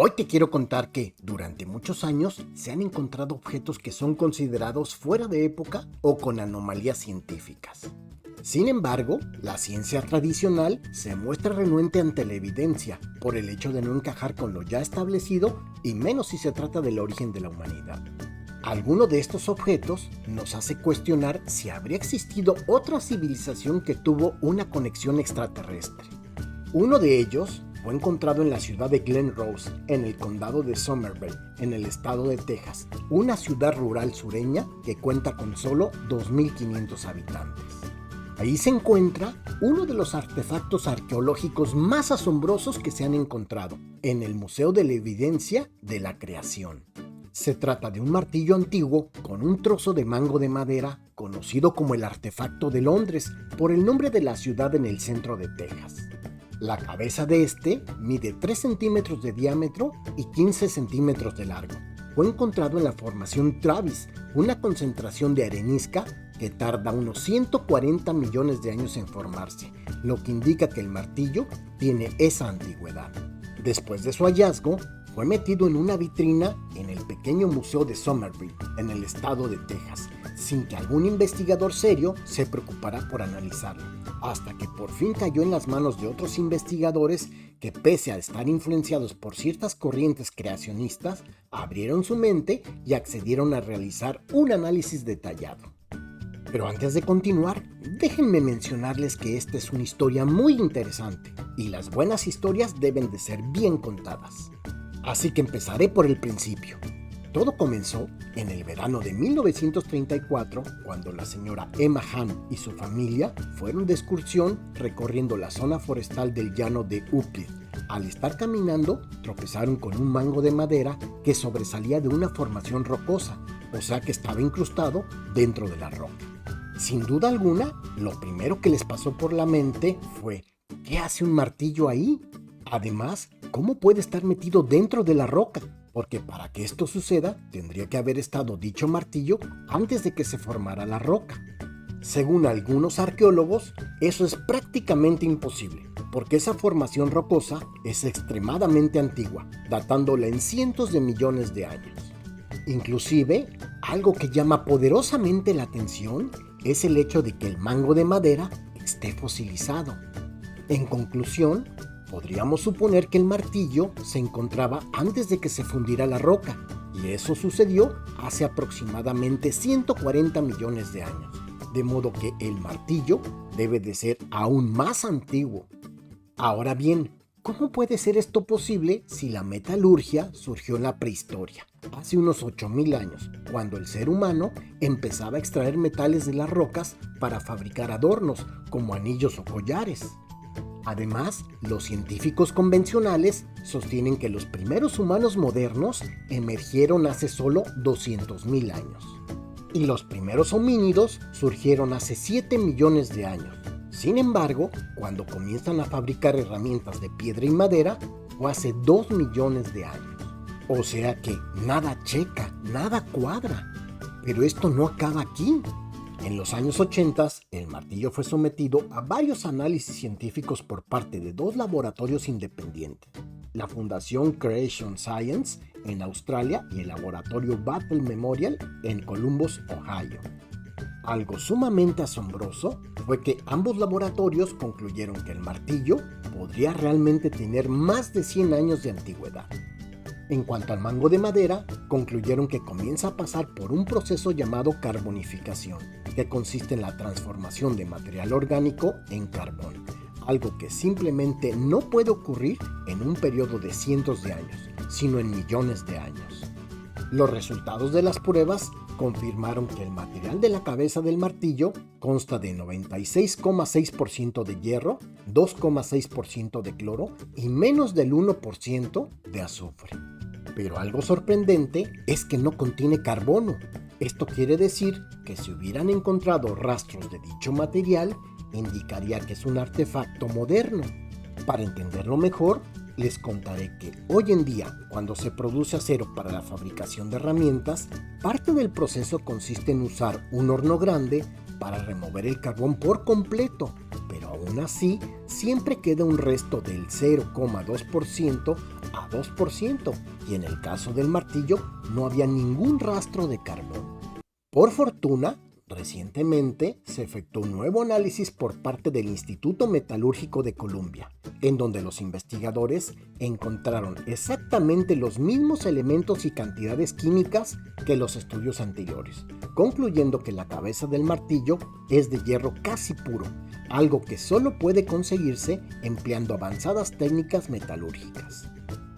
Hoy te quiero contar que durante muchos años se han encontrado objetos que son considerados fuera de época o con anomalías científicas. Sin embargo, la ciencia tradicional se muestra renuente ante la evidencia por el hecho de no encajar con lo ya establecido y menos si se trata del origen de la humanidad. Alguno de estos objetos nos hace cuestionar si habría existido otra civilización que tuvo una conexión extraterrestre. Uno de ellos fue encontrado en la ciudad de Glen Rose, en el condado de Somerville, en el estado de Texas, una ciudad rural sureña que cuenta con solo 2.500 habitantes. Ahí se encuentra uno de los artefactos arqueológicos más asombrosos que se han encontrado, en el Museo de la Evidencia de la Creación. Se trata de un martillo antiguo con un trozo de mango de madera, conocido como el Artefacto de Londres, por el nombre de la ciudad en el centro de Texas. La cabeza de este mide 3 centímetros de diámetro y 15 centímetros de largo. Fue encontrado en la formación Travis, una concentración de arenisca que tarda unos 140 millones de años en formarse, lo que indica que el martillo tiene esa antigüedad. Después de su hallazgo, fue metido en una vitrina en el pequeño museo de Somerville, en el estado de Texas, sin que algún investigador serio se preocupara por analizarlo, hasta que por fin cayó en las manos de otros investigadores que, pese a estar influenciados por ciertas corrientes creacionistas, abrieron su mente y accedieron a realizar un análisis detallado. Pero antes de continuar, déjenme mencionarles que esta es una historia muy interesante y las buenas historias deben de ser bien contadas. Así que empezaré por el principio. Todo comenzó en el verano de 1934, cuando la señora Emma Hahn y su familia fueron de excursión recorriendo la zona forestal del llano de Euclid. Al estar caminando, tropezaron con un mango de madera que sobresalía de una formación rocosa, o sea que estaba incrustado dentro de la roca. Sin duda alguna, lo primero que les pasó por la mente fue: ¿qué hace un martillo ahí? Además, ¿cómo puede estar metido dentro de la roca? Porque para que esto suceda, tendría que haber estado dicho martillo antes de que se formara la roca. Según algunos arqueólogos, eso es prácticamente imposible, porque esa formación rocosa es extremadamente antigua, datándola en cientos de millones de años. Inclusive, algo que llama poderosamente la atención es el hecho de que el mango de madera esté fosilizado. En conclusión, podríamos suponer que el martillo se encontraba antes de que se fundiera la roca, y eso sucedió hace aproximadamente 140 millones de años, de modo que el martillo debe de ser aún más antiguo. Ahora bien, ¿cómo puede ser esto posible si la metalurgia surgió en la prehistoria, hace unos 8.000 años, cuando el ser humano empezaba a extraer metales de las rocas para fabricar adornos como anillos o collares? Además, los científicos convencionales sostienen que los primeros humanos modernos emergieron hace solo 200.000 años. Y los primeros homínidos surgieron hace 7 millones de años. Sin embargo, cuando comienzan a fabricar herramientas de piedra y madera, fue hace 2 millones de años. O sea que nada checa, nada cuadra. Pero esto no acaba aquí. En los años 80, el martillo fue sometido a varios análisis científicos por parte de 2 laboratorios independientes: la Fundación Creation Science en Australia y el laboratorio Battle Memorial en Columbus, Ohio. Algo sumamente asombroso fue que ambos laboratorios concluyeron que el martillo podría realmente tener más de 100 años de antigüedad. En cuanto al mango de madera, concluyeron que comienza a pasar por un proceso llamado carbonificación, que consiste en la transformación de material orgánico en carbón, algo que simplemente no puede ocurrir en un periodo de cientos de años, sino en millones de años. Los resultados de las pruebas confirmaron que el material de la cabeza del martillo consta de 96,6% de hierro, 2,6% de cloro y menos del 1% de azufre. Pero algo sorprendente es que no contiene carbono. Esto quiere decir que si hubieran encontrado rastros de dicho material, indicaría que es un artefacto moderno. Para entenderlo mejor, les contaré que hoy en día, cuando se produce acero para la fabricación de herramientas, parte del proceso consiste en usar un horno grande para remover el carbón por completo, pero aún así siempre queda un resto del 0,2% a 2%, y en el caso del martillo no había ningún rastro de carbón. Por fortuna, recientemente se efectuó un nuevo análisis por parte del Instituto Metalúrgico de Columbia, en donde los investigadores encontraron exactamente los mismos elementos y cantidades químicas que los estudios anteriores, concluyendo que la cabeza del martillo es de hierro casi puro, algo que solo puede conseguirse empleando avanzadas técnicas metalúrgicas.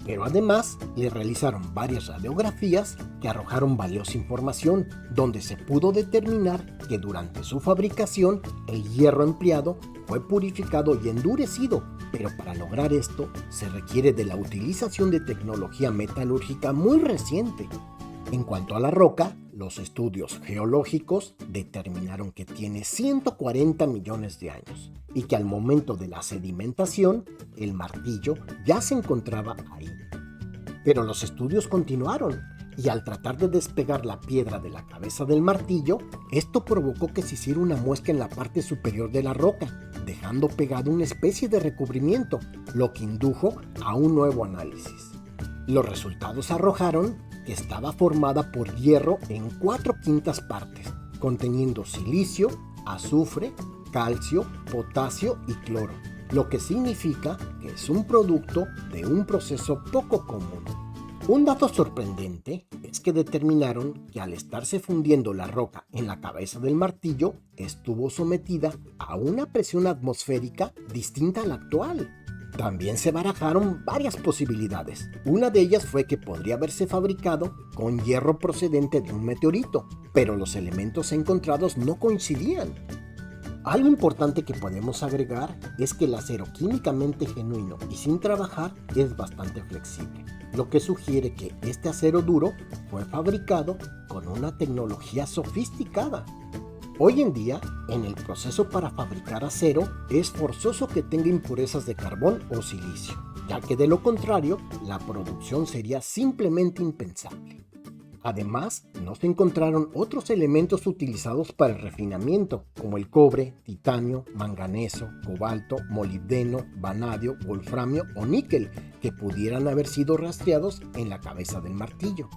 Pero además le realizaron varias radiografías que arrojaron valiosa información, donde se pudo determinar que durante su fabricación el hierro empleado fue purificado y endurecido, pero para lograr esto se requiere de la utilización de tecnología metalúrgica muy reciente. En cuanto a la roca, los estudios geológicos determinaron que tiene 140 millones de años y que al momento de la sedimentación, el martillo ya se encontraba ahí. Pero los estudios continuaron y al tratar de despegar la piedra de la cabeza del martillo, esto provocó que se hiciera una muesca en la parte superior de la roca, dejando pegado una especie de recubrimiento, lo que indujo a un nuevo análisis. Los resultados arrojaron que estaba formada por hierro en 4/5 partes, conteniendo silicio, azufre, calcio, potasio y cloro, lo que significa que es un producto de un proceso poco común. Un dato sorprendente es que determinaron que al estarse fundiendo la roca en la cabeza del martillo, estuvo sometida a una presión atmosférica distinta a la actual. También se barajaron varias posibilidades. Una de ellas fue que podría haberse fabricado con hierro procedente de un meteorito, pero los elementos encontrados no coincidían. Algo importante que podemos agregar es que el acero químicamente genuino y sin trabajar es bastante flexible, lo que sugiere que este acero duro fue fabricado con una tecnología sofisticada. Hoy en día, en el proceso para fabricar acero, es forzoso que tenga impurezas de carbón o silicio, ya que de lo contrario, la producción sería simplemente impensable. Además, no se encontraron otros elementos utilizados para el refinamiento, como el cobre, titanio, manganeso, cobalto, molibdeno, vanadio, wolframio o níquel, que pudieran haber sido rastreados en la cabeza del martillo.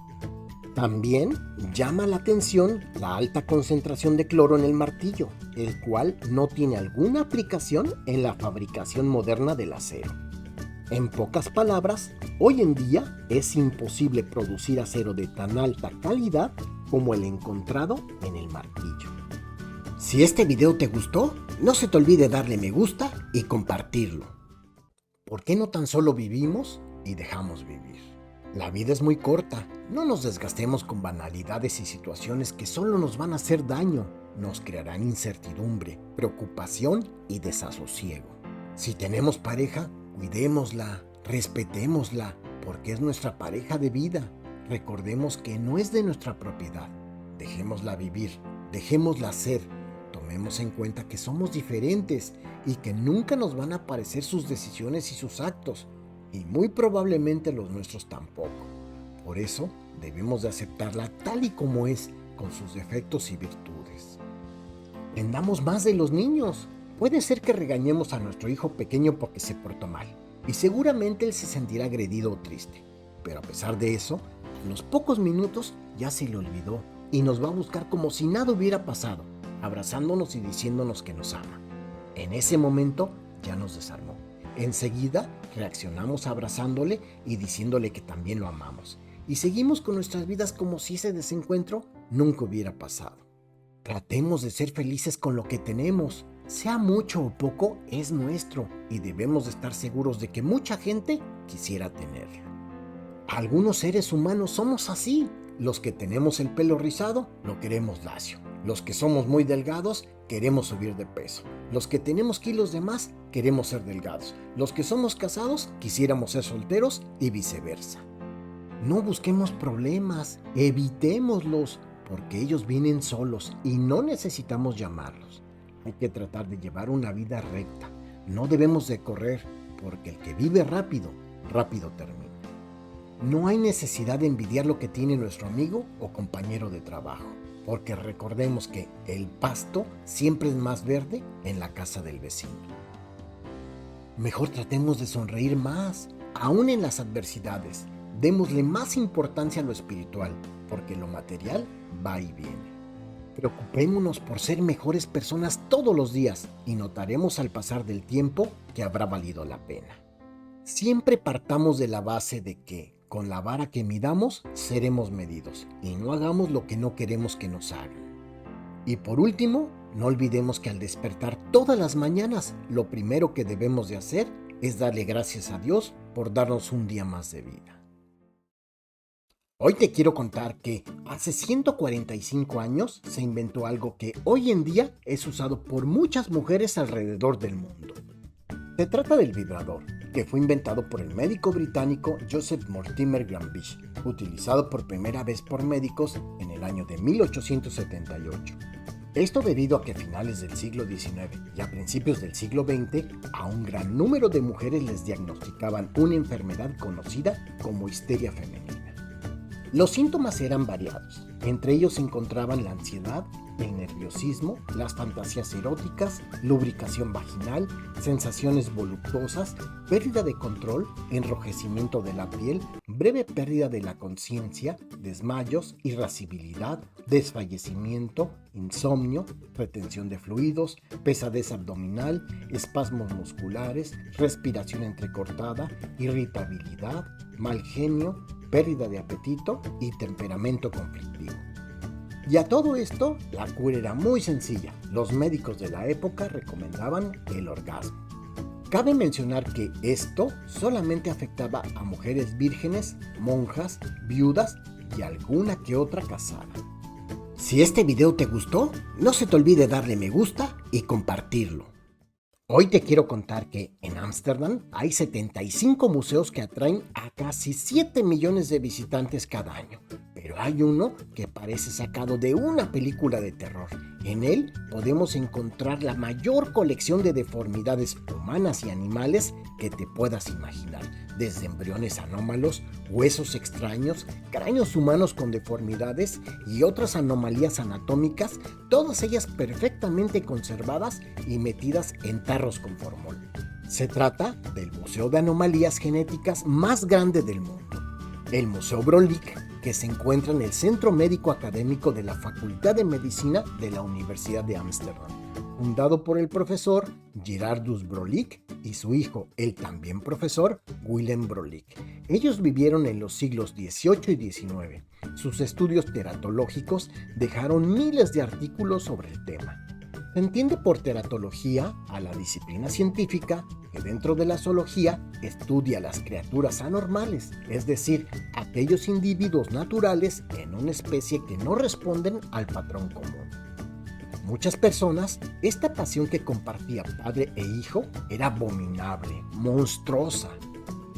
También llama la atención la alta concentración de cloro en el martillo, el cual no tiene alguna aplicación en la fabricación moderna del acero. En pocas palabras, hoy en día es imposible producir acero de tan alta calidad como el encontrado en el martillo. Si este video te gustó, no se te olvide darle me gusta y compartirlo. ¿Por qué no tan solo vivimos y dejamos vivir? La vida es muy corta, no nos desgastemos con banalidades y situaciones que solo nos van a hacer daño, nos crearán incertidumbre, preocupación y desasosiego. Si tenemos pareja, cuidémosla, respetémosla, porque es nuestra pareja de vida. Recordemos que no es de nuestra propiedad. Dejémosla vivir, dejémosla ser, tomemos en cuenta que somos diferentes y que nunca nos van a parecer sus decisiones y sus actos, y muy probablemente los nuestros tampoco. Por eso debemos de aceptarla tal y como es, con sus defectos y virtudes. Aprendamos más de los niños. Puede ser que regañemos a nuestro hijo pequeño porque se portó mal, y seguramente él se sentirá agredido o triste, pero a pesar de eso, en los pocos minutos ya se le olvidó y nos va a buscar como si nada hubiera pasado, abrazándonos y diciéndonos que nos ama. En ese momento ya nos desarmó. Enseguida reaccionamos abrazándole y diciéndole que también lo amamos, y seguimos con nuestras vidas como si ese desencuentro nunca hubiera pasado. Tratemos de ser felices con lo que tenemos, sea mucho o poco, es nuestro, y debemos de estar seguros de que mucha gente quisiera tenerlo. Algunos seres humanos somos así. Los que tenemos el pelo rizado lo queremos lacio. Los que somos muy delgados queremos subir de peso. Los que tenemos kilos de más queremos ser delgados. Los que somos casados quisiéramos ser solteros y viceversa. No busquemos problemas, evitémoslos, porque ellos vienen solos y no necesitamos llamarlos. Hay que tratar de llevar una vida recta. No debemos de correr, porque el que vive rápido, rápido termina. No hay necesidad de envidiar lo que tiene nuestro amigo o compañero de trabajo, porque recordemos que el pasto siempre es más verde en la casa del vecino. Mejor tratemos de sonreír más, Aún en las adversidades, démosle más importancia a lo espiritual, porque lo material va y viene. Preocupémonos por ser mejores personas todos los días y notaremos al pasar del tiempo que habrá valido la pena. Siempre partamos de la base de que, con la vara que midamos, seremos medidos y no hagamos lo que no queremos que nos hagan. Y por último, no olvidemos que al despertar todas las mañanas, lo primero que debemos de hacer es darle gracias a Dios por darnos un día más de vida. Hoy te quiero contar que hace 145 años se inventó algo que hoy en día es usado por muchas mujeres alrededor del mundo. Se trata del vibrador, que fue inventado por el médico británico Joseph Mortimer Granville, utilizado por primera vez por médicos en el año de 1878. Esto debido a que a finales del siglo XIX y a principios del siglo XX a un gran número de mujeres les diagnosticaban una enfermedad conocida como histeria femenina. Los síntomas eran variados, entre ellos se encontraban la ansiedad, el nerviosismo, las fantasías eróticas, lubricación vaginal, sensaciones voluptuosas, pérdida de control, enrojecimiento de la piel, breve pérdida de la conciencia, desmayos, irascibilidad, desfallecimiento, insomnio, retención de fluidos, pesadez abdominal, espasmos musculares, respiración entrecortada, irritabilidad, mal genio, pérdida de apetito y temperamento conflictivo. Y a todo esto, la cura era muy sencilla. Los médicos de la época recomendaban el orgasmo. Cabe mencionar que esto solamente afectaba a mujeres vírgenes, monjas, viudas y alguna que otra casada. Si este video te gustó, no se te olvide darle me gusta y compartirlo. Hoy te quiero contar que en Ámsterdam hay 75 museos que atraen a casi 7 millones de visitantes cada año. Pero hay uno que parece sacado de una película de terror. En él podemos encontrar la mayor colección de deformidades humanas y animales que te puedas imaginar. Desde embriones anómalos, huesos extraños, cráneos humanos con deformidades y otras anomalías anatómicas, todas ellas perfectamente conservadas y metidas en tarros con formol. Se trata del Museo de Anomalías Genéticas más grande del mundo, el Museo Brolic, que se encuentra en el Centro Médico Académico de la Facultad de Medicina de la Universidad de Ámsterdam, fundado por el profesor Gerardus Brolic y su hijo, el también profesor Willem Brolic. Ellos vivieron en los siglos XVIII y XIX. Sus estudios teratológicos dejaron miles de artículos sobre el tema. Se entiende por teratología a la disciplina científica que dentro de la zoología estudia las criaturas anormales, es decir, aquellos individuos naturales en una especie que no responden al patrón común. Para muchas personas, esta pasión que compartía padre e hijo era abominable, monstruosa.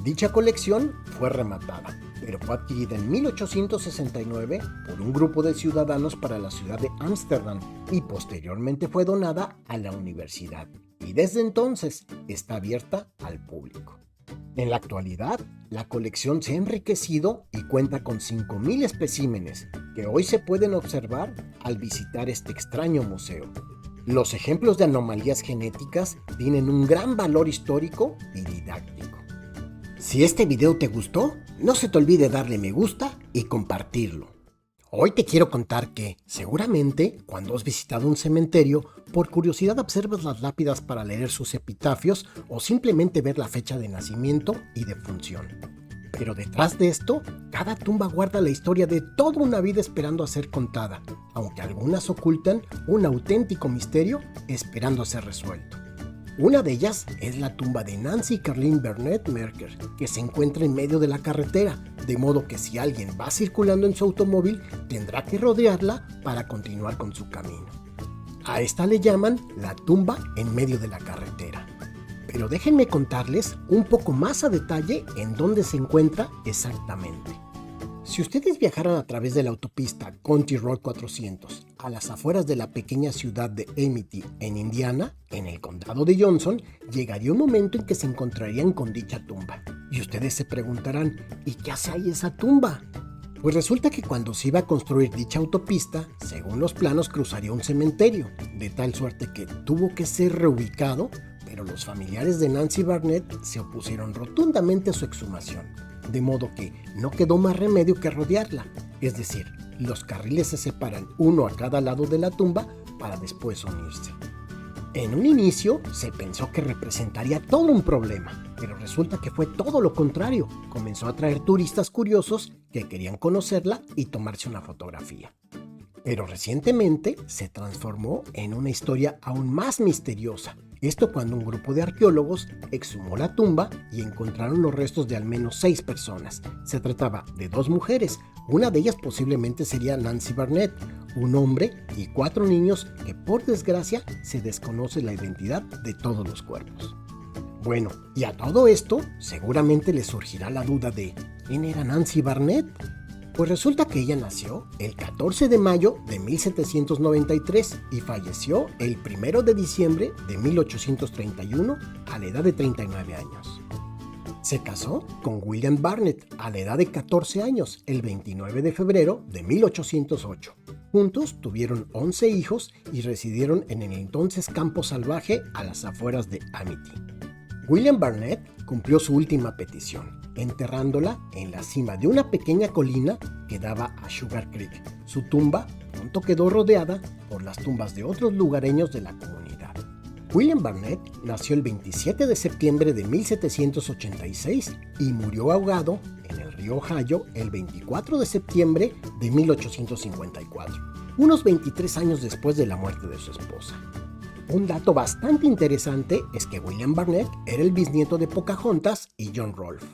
Dicha colección fue rematada, pero fue adquirida en 1869 por un grupo de ciudadanos para la ciudad de Ámsterdam y posteriormente fue donada a la universidad y desde entonces está abierta al público. En la actualidad, la colección se ha enriquecido y cuenta con 5,000 especímenes que hoy se pueden observar al visitar este extraño museo. Los ejemplos de anomalías genéticas tienen un gran valor histórico y didáctico. Si este video te gustó, no se te olvide darle me gusta y compartirlo. Hoy te quiero contar que, seguramente, cuando has visitado un cementerio, por curiosidad observas las lápidas para leer sus epitafios o simplemente ver la fecha de nacimiento y defunción. Pero detrás de esto, cada tumba guarda la historia de toda una vida esperando a ser contada, aunque algunas ocultan un auténtico misterio esperando a ser resuelto. Una de ellas es la tumba de Nancy Caroline Bernett Merker, que se encuentra en medio de la carretera, de modo que si alguien va circulando en su automóvil, tendrá que rodearla para continuar con su camino. A esta le llaman la tumba en medio de la carretera. Pero déjenme contarles un poco más a detalle en dónde se encuentra exactamente. Si ustedes viajaran a través de la autopista County Road 400 a las afueras de la pequeña ciudad de Amity, en Indiana, en el condado de Johnson, llegaría un momento en que se encontrarían con dicha tumba. Y ustedes se preguntarán, ¿y qué hace ahí esa tumba? Pues resulta que cuando se iba a construir dicha autopista, según los planos cruzaría un cementerio, de tal suerte que tuvo que ser reubicado, pero pero los familiares de Nancy Barnett se opusieron rotundamente a su exhumación, de modo que no quedó más remedio que rodearla, es decir, los carriles se separan uno a cada lado de la tumba para después unirse. En un inicio se pensó que representaría todo un problema, pero resulta que fue todo lo contrario. Comenzó a atraer turistas curiosos que querían conocerla y tomarse una fotografía. Pero recientemente se transformó en una historia aún más misteriosa. Esto cuando un grupo de arqueólogos exhumó la tumba y encontraron los restos de al menos 6 personas. Se trataba de 2 mujeres, una de ellas posiblemente sería Nancy Barnett, un hombre y 4 niños que por desgracia se desconoce la identidad de todos los cuerpos. Bueno, y a todo esto seguramente les surgirá la duda de ¿quién era Nancy Barnett? Pues resulta que ella nació el 14 de mayo de 1793 y falleció el 1 de diciembre de 1831 a la edad de 39 años. Se casó con William Barnett a la edad de 14 años, el 29 de febrero de 1808. Juntos tuvieron 11 hijos y residieron en el entonces campo salvaje a las afueras de Amity. William Barnett cumplió su última petición, enterrándola en la cima de una pequeña colina que daba a Sugar Creek. Su tumba pronto quedó rodeada por las tumbas de otros lugareños de la comunidad. William Barnett nació el 27 de septiembre de 1786 y murió ahogado en el río Ohio el 24 de septiembre de 1854, unos 23 años después de la muerte de su esposa. Un dato bastante interesante es que William Barnett era el bisnieto de Pocahontas y John Rolfe.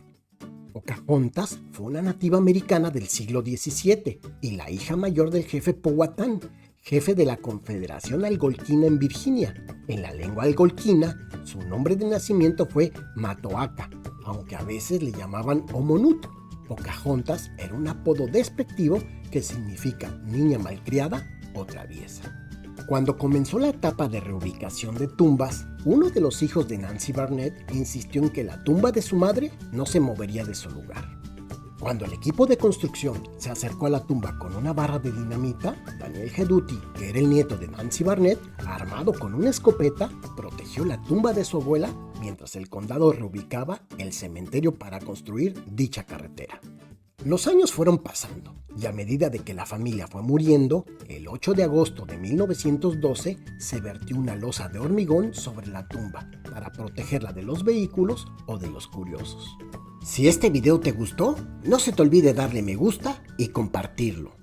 Pocahontas fue una nativa americana del siglo XVII y la hija mayor del jefe Powhatan, jefe de la Confederación Algonquina en Virginia. En la lengua algonquina, su nombre de nacimiento fue Matoaka, aunque a veces le llamaban Omonut. Pocahontas era un apodo despectivo que significa niña malcriada o traviesa. Cuando comenzó la etapa de reubicación de tumbas, uno de los hijos de Nancy Barnett insistió en que la tumba de su madre no se movería de su lugar. Cuando el equipo de construcción se acercó a la tumba con una barra de dinamita, Daniel Geduti, que era el nieto de Nancy Barnett, armado con una escopeta, protegió la tumba de su abuela mientras el condado reubicaba el cementerio para construir dicha carretera. Los años fueron pasando y a medida de que la familia fue muriendo, el 8 de agosto de 1912 se vertió una losa de hormigón sobre la tumba para protegerla de los vehículos o de los curiosos. Si este video te gustó, no se te olvide darle me gusta y compartirlo.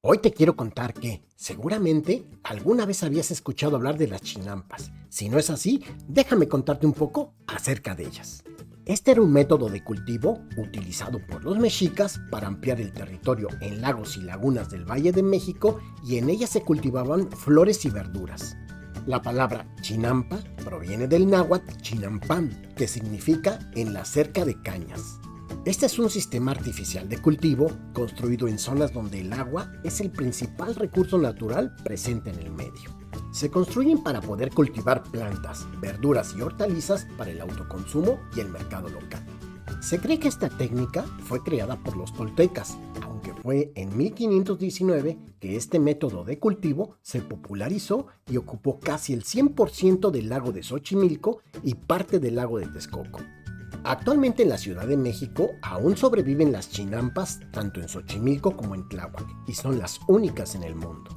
Hoy te quiero contar que, seguramente, alguna vez habías escuchado hablar de las chinampas. Si no es así, déjame contarte un poco acerca de ellas. Este era un método de cultivo utilizado por los mexicas para ampliar el territorio en lagos y lagunas del Valle de México y en ellas se cultivaban flores y verduras. La palabra chinampa proviene del náhuatl chinampán, que significa en la cerca de cañas. Este es un sistema artificial de cultivo construido en zonas donde el agua es el principal recurso natural presente en el medio. Se construyen para poder cultivar plantas, verduras y hortalizas para el autoconsumo y el mercado local. Se cree que esta técnica fue creada por los toltecas, aunque fue en 1519 que este método de cultivo se popularizó y ocupó casi el 100% del lago de Xochimilco y parte del lago de Texcoco. Actualmente en la Ciudad de México aún sobreviven las chinampas tanto en Xochimilco como en Tláhuac y son las únicas en el mundo.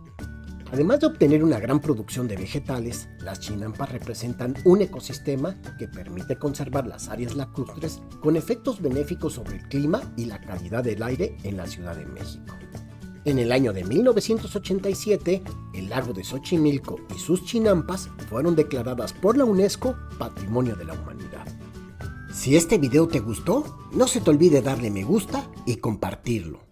Además de obtener una gran producción de vegetales, las chinampas representan un ecosistema que permite conservar las áreas lacustres con efectos benéficos sobre el clima y la calidad del aire en la Ciudad de México. En el año de 1987, el lago de Xochimilco y sus chinampas fueron declaradas por la UNESCO Patrimonio de la Humanidad. Si este video te gustó, no se te olvide darle me gusta y compartirlo.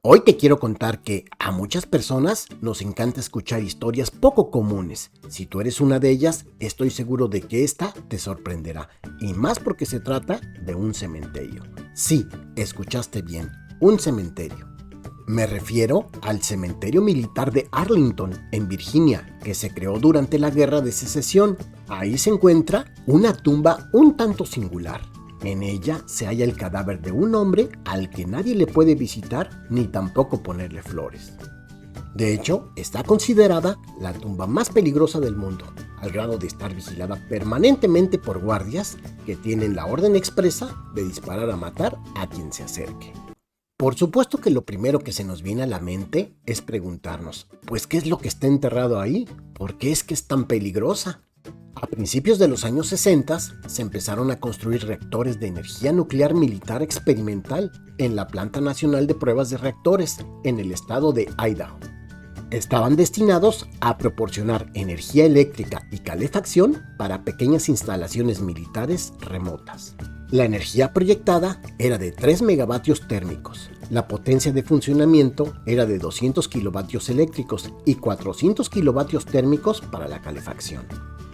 Hoy te quiero contar que a muchas personas nos encanta escuchar historias poco comunes. Si tú eres una de ellas, estoy seguro de que esta te sorprenderá, y más porque se trata de un cementerio. Sí, escuchaste bien, un cementerio. Me refiero al cementerio militar de Arlington, en Virginia, que se creó durante la Guerra de Secesión. Ahí se encuentra una tumba un tanto singular. En ella se halla el cadáver de un hombre al que nadie le puede visitar ni tampoco ponerle flores. De hecho, está considerada la tumba más peligrosa del mundo, al grado de estar vigilada permanentemente por guardias que tienen la orden expresa de disparar a matar a quien se acerque. Por supuesto que lo primero que se nos viene a la mente es preguntarnos, pues ¿qué es lo que está enterrado ahí? ¿Por qué es que es tan peligrosa? A principios de los años 60 se empezaron a construir reactores de energía nuclear militar experimental en la Planta Nacional de Pruebas de Reactores en el estado de Idaho. Estaban destinados a proporcionar energía eléctrica y calefacción para pequeñas instalaciones militares remotas. La energía proyectada era de 3 megavatios térmicos. La potencia de funcionamiento era de 200 kilovatios eléctricos y 400 kilovatios térmicos para la calefacción.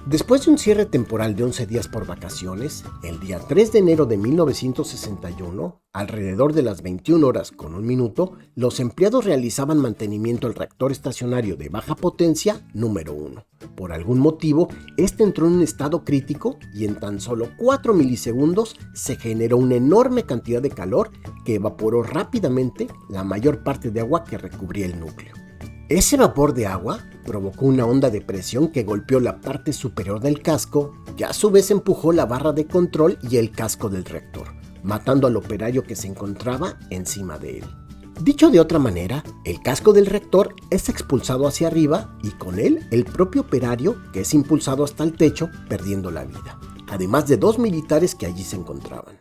Después de un cierre temporal de 11 días por vacaciones, el día 3 de enero de 1961, alrededor de las 21 horas con un minuto, los empleados realizaban mantenimiento al reactor estacionario de baja potencia número 1. Por algún motivo, este entró en un estado crítico y en tan solo 4 milisegundos se generó una enorme cantidad de calor que evaporó rápidamente la mayor parte de agua que recubría el núcleo. Ese vapor de agua provocó una onda de presión que golpeó la parte superior del casco, que a su vez empujó la barra de control y el casco del reactor, matando al operario que se encontraba encima de él. Dicho de otra manera, el casco del reactor es expulsado hacia arriba y con él el propio operario, que es impulsado hasta el techo, perdiendo la vida, además de 2 militares que allí se encontraban.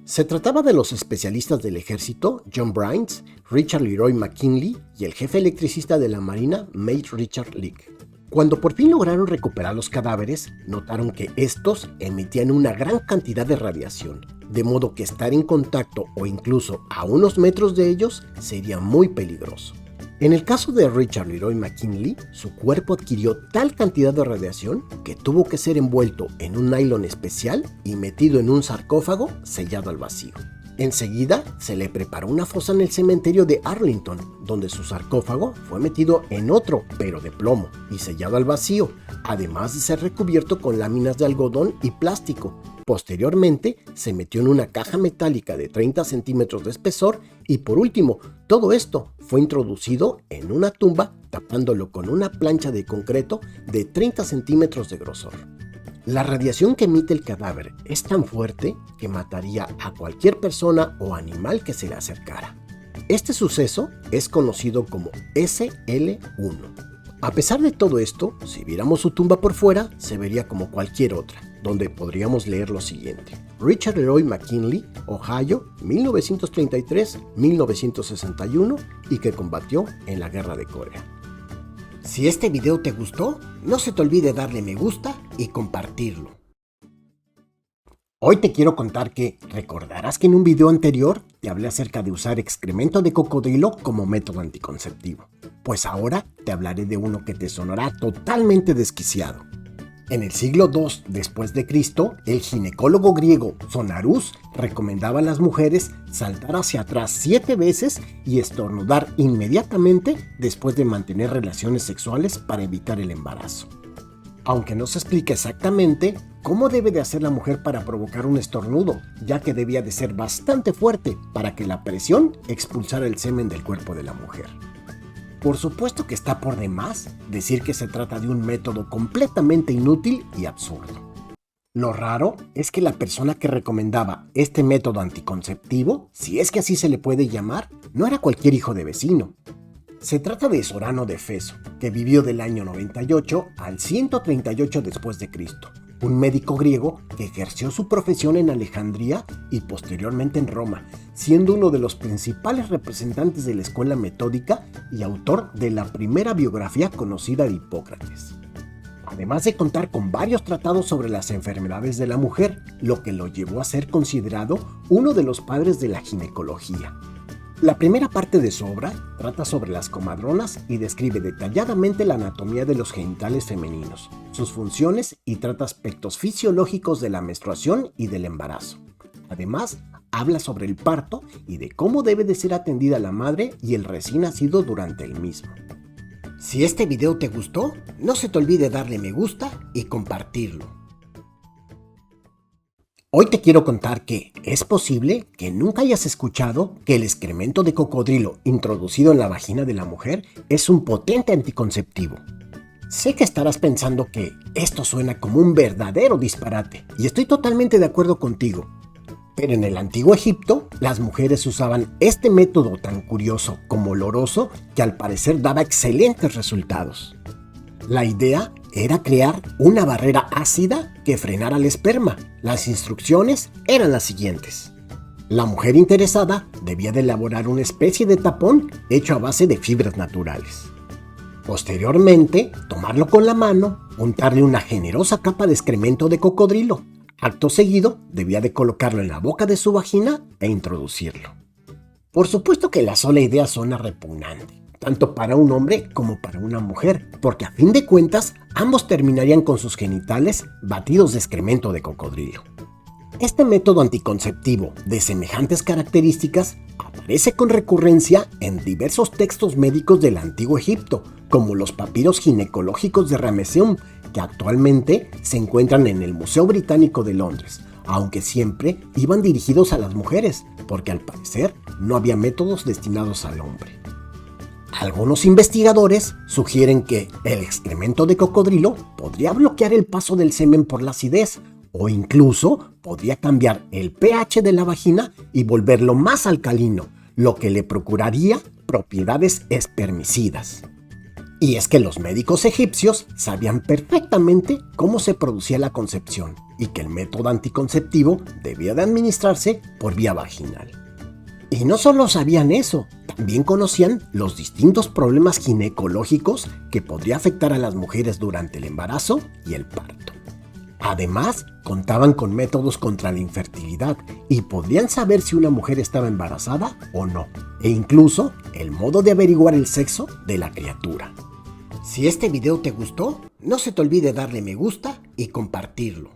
Se trataba de los especialistas del ejército John Byrnes, Richard Leroy McKinley y el jefe electricista de la Marina Mate Richard Leake. Cuando por fin lograron recuperar los cadáveres, notaron que estos emitían una gran cantidad de radiación, de modo que estar en contacto o incluso a unos metros de ellos sería muy peligroso. En el caso de Richard Leroy McKinley, su cuerpo adquirió tal cantidad de radiación que tuvo que ser envuelto en un nylon especial y metido en un sarcófago sellado al vacío. Enseguida se le preparó una fosa en el cementerio de Arlington, donde su sarcófago fue metido en otro, pero de plomo, y sellado al vacío, además de ser recubierto con láminas de algodón y plástico. Posteriormente, se metió en una caja metálica de 30 centímetros de espesor y por último, todo esto fue introducido en una tumba tapándolo con una plancha de concreto de 30 centímetros de grosor. La radiación que emite el cadáver es tan fuerte que mataría a cualquier persona o animal que se le acercara. Este suceso es conocido como SL1. A pesar de todo esto, si viéramos su tumba por fuera, se vería como cualquier otra, donde podríamos leer lo siguiente: Richard Leroy McKinley, Ohio, 1933-1961, y que combatió en la Guerra de Corea. Si este video te gustó, no se te olvide darle me gusta y compartirlo. Hoy te quiero contar que recordarás que en un video anterior te hablé acerca de usar excremento de cocodrilo como método anticonceptivo. Pues ahora te hablaré de uno que te sonará totalmente desquiciado. En el siglo II después de Cristo, el ginecólogo griego Zonarus recomendaba a las mujeres saltar hacia atrás 7 veces y estornudar inmediatamente después de mantener relaciones sexuales para evitar el embarazo. Aunque no se explica exactamente cómo debe de hacer la mujer para provocar un estornudo, ya que debía de ser bastante fuerte para que la presión expulsara el semen del cuerpo de la mujer. Por supuesto que está por demás decir que se trata de un método completamente inútil y absurdo. Lo raro es que la persona que recomendaba este método anticonceptivo, si es que así se le puede llamar, no era cualquier hijo de vecino. Se trata de Sorano de Efeso, que vivió del año 98 al 138 después de Cristo, un médico griego que ejerció su profesión en Alejandría y posteriormente en Roma, siendo uno de los principales representantes de la escuela metódica y autor de la primera biografía conocida de Hipócrates. Además de contar con varios tratados sobre las enfermedades de la mujer, lo que lo llevó a ser considerado uno de los padres de la ginecología. La primera parte de su obra trata sobre las comadronas y describe detalladamente la anatomía de los genitales femeninos, sus funciones y trata aspectos fisiológicos de la menstruación y del embarazo. Además, habla sobre el parto y de cómo debe de ser atendida la madre y el recién nacido durante el mismo. Si este video te gustó, no se te olvide darle me gusta y compartirlo. Hoy te quiero contar que es posible que nunca hayas escuchado que el excremento de cocodrilo introducido en la vagina de la mujer es un potente anticonceptivo. Sé que estarás pensando que esto suena como un verdadero disparate, y estoy totalmente de acuerdo contigo. Pero en el antiguo Egipto, las mujeres usaban este método tan curioso como oloroso que al parecer daba excelentes resultados. La idea era crear una barrera ácida que frenara el esperma. Las instrucciones eran las siguientes. La mujer interesada debía de elaborar una especie de tapón hecho a base de fibras naturales. Posteriormente, tomarlo con la mano, untarle una generosa capa de excremento de cocodrilo. Acto seguido, debía de colocarlo en la boca de su vagina e introducirlo. Por supuesto que la sola idea suena repugnante, tanto para un hombre como para una mujer, porque a fin de cuentas, ambos terminarían con sus genitales batidos de excremento de cocodrilo. Este método anticonceptivo de semejantes características aparece con recurrencia en diversos textos médicos del antiguo Egipto, como los papiros ginecológicos de Ramesseum, que actualmente se encuentran en el Museo Británico de Londres, aunque siempre iban dirigidos a las mujeres, porque al parecer no había métodos destinados al hombre. Algunos investigadores sugieren que el excremento de cocodrilo podría bloquear el paso del semen por la acidez, o incluso podría cambiar el pH de la vagina y volverlo más alcalino, lo que le procuraría propiedades espermicidas. Y es que los médicos egipcios sabían perfectamente cómo se producía la concepción y que el método anticonceptivo debía de administrarse por vía vaginal. Y no solo sabían eso, también conocían los distintos problemas ginecológicos que podría afectar a las mujeres durante el embarazo y el parto. Además, contaban con métodos contra la infertilidad y podrían saber si una mujer estaba embarazada o no, e incluso el modo de averiguar el sexo de la criatura. Si este video te gustó, no se te olvide darle me gusta y compartirlo.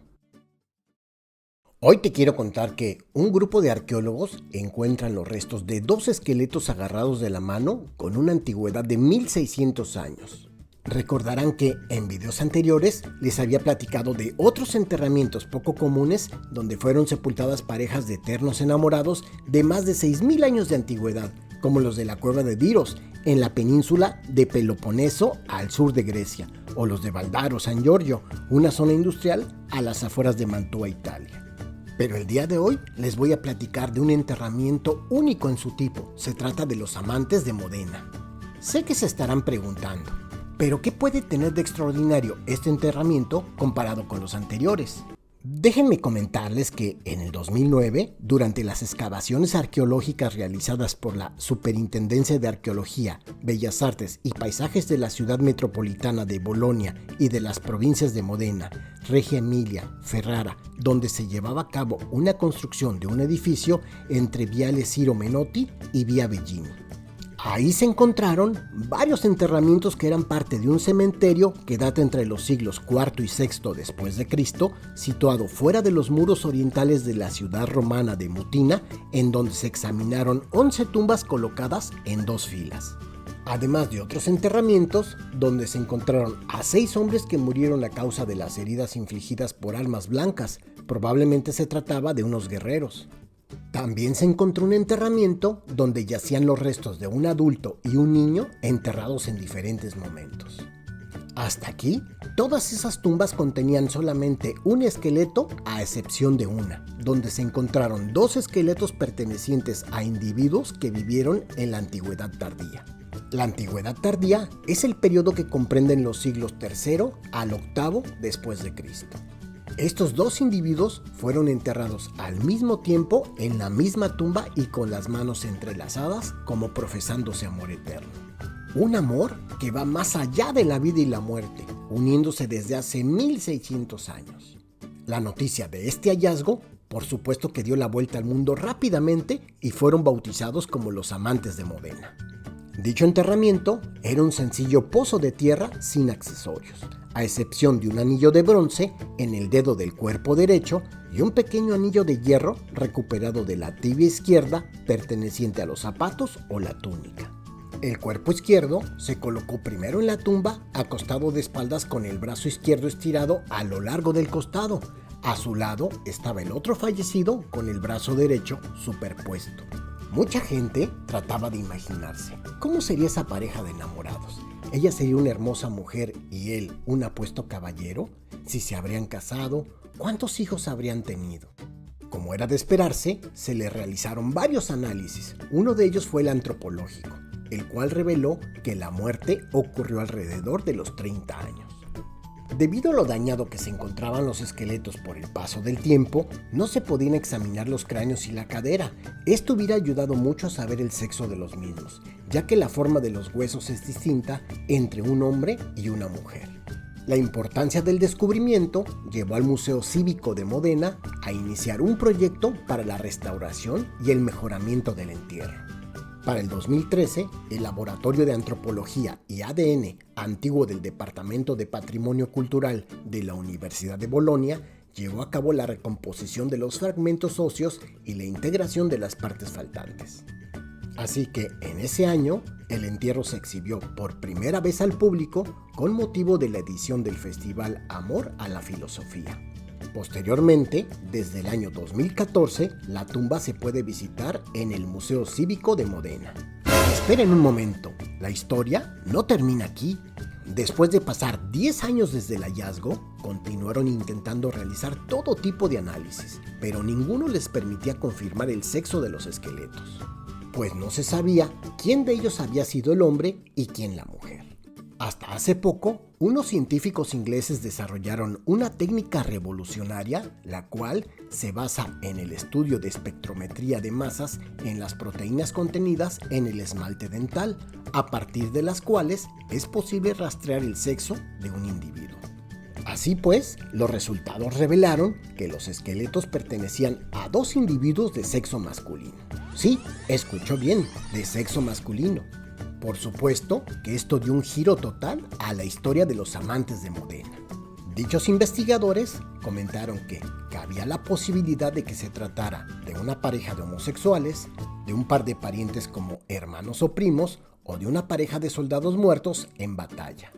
Hoy te quiero contar que un grupo de arqueólogos encuentran los restos de 2 esqueletos agarrados de la mano con una antigüedad de 1600 años. Recordarán que en videos anteriores les había platicado de otros enterramientos poco comunes donde fueron sepultadas parejas de eternos enamorados de más de 6000 años de antigüedad, como los de la cueva de Diros en la península de Peloponeso al sur de Grecia, o los de Valdaro San Giorgio, una zona industrial a las afueras de Mantua, Italia. Pero el día de hoy les voy a platicar de un enterramiento único en su tipo. Se trata de los amantes de Modena. Sé que se estarán preguntando, ¿pero qué puede tener de extraordinario este enterramiento comparado con los anteriores? Déjenme comentarles que en el 2009, durante las excavaciones arqueológicas realizadas por la Superintendencia de Arqueología, Bellas Artes y Paisajes de la ciudad metropolitana de Bolonia y de las provincias de Modena, Regia Emilia, Ferrara, donde se llevaba a cabo una construcción de un edificio entre Viale Ciro Menotti y Via Bellini. Ahí se encontraron varios enterramientos que eran parte de un cementerio que data entre los siglos IV y VI después de Cristo, situado fuera de los muros orientales de la ciudad romana de Mutina, en donde se examinaron 11 tumbas colocadas en 2 filas. Además de otros enterramientos, donde se encontraron a 6 hombres que murieron a causa de las heridas infligidas por armas blancas. Probablemente se trataba de unos guerreros. También se encontró un enterramiento donde yacían los restos de un adulto y un niño enterrados en diferentes momentos. Hasta aquí, todas esas tumbas contenían solamente un esqueleto a excepción de una, donde se encontraron 2 esqueletos pertenecientes a individuos que vivieron en la Antigüedad Tardía. La Antigüedad Tardía es el periodo que comprenden los siglos III al VIII después de Cristo. Estos 2 individuos fueron enterrados al mismo tiempo en la misma tumba y con las manos entrelazadas como profesándose amor eterno. Un amor que va más allá de la vida y la muerte, uniéndose desde hace 1600 años. La noticia de este hallazgo, por supuesto que dio la vuelta al mundo rápidamente y fueron bautizados como los amantes de Modena. Dicho enterramiento era un sencillo pozo de tierra sin accesorios, a excepción de un anillo de bronce en el dedo del cuerpo derecho y un pequeño anillo de hierro recuperado de la tibia izquierda perteneciente a los zapatos o la túnica. El cuerpo izquierdo se colocó primero en la tumba, acostado de espaldas con el brazo izquierdo estirado a lo largo del costado. A su lado estaba el otro fallecido con el brazo derecho superpuesto. Mucha gente trataba de imaginarse cómo sería esa pareja de enamorados. ella sería una hermosa mujer y él un apuesto caballero, si se habrían casado, cuántos hijos habrían tenido. Como era de esperarse, se le realizaron varios análisis. Uno de ellos fue el antropológico, el cual reveló que la muerte ocurrió alrededor de los 30 años. Debido a lo dañado que se encontraban los esqueletos por el paso del tiempo, no se podían examinar los cráneos y la cadera. Esto hubiera ayudado mucho a saber el sexo de los mismos, ya que la forma de los huesos es distinta entre un hombre y una mujer. La importancia del descubrimiento llevó al Museo Cívico de Modena a iniciar un proyecto para la restauración y el mejoramiento del entierro. Para el 2013, el Laboratorio de Antropología y ADN antiguo del Departamento de Patrimonio Cultural de la Universidad de Bolonia llevó a cabo la recomposición de los fragmentos óseos y la integración de las partes faltantes. Así que en ese año, el entierro se exhibió por primera vez al público con motivo de la edición del Festival Amor a la Filosofía. Posteriormente, desde el año 2014, la tumba se puede visitar en el Museo Cívico de Modena. Esperen un momento, la historia no termina aquí. Después de pasar 10 años desde el hallazgo, continuaron intentando realizar todo tipo de análisis, pero ninguno les permitía confirmar el sexo de los esqueletos, pues no se sabía quién de ellos había sido el hombre y quién la mujer. Hasta hace poco, unos científicos ingleses desarrollaron una técnica revolucionaria, la cual se basa en el estudio de espectrometría de masas en las proteínas contenidas en el esmalte dental, a partir de las cuales es posible rastrear el sexo de un individuo. Así pues, los resultados revelaron que los esqueletos pertenecían a dos individuos de sexo masculino. Sí, escuchó bien, de sexo masculino. Por supuesto que esto dio un giro total a la historia de los amantes de Modena. Dichos investigadores comentaron que cabía la posibilidad de que se tratara de una pareja de homosexuales, de un par de parientes como hermanos o primos, o de una pareja de soldados muertos en batalla.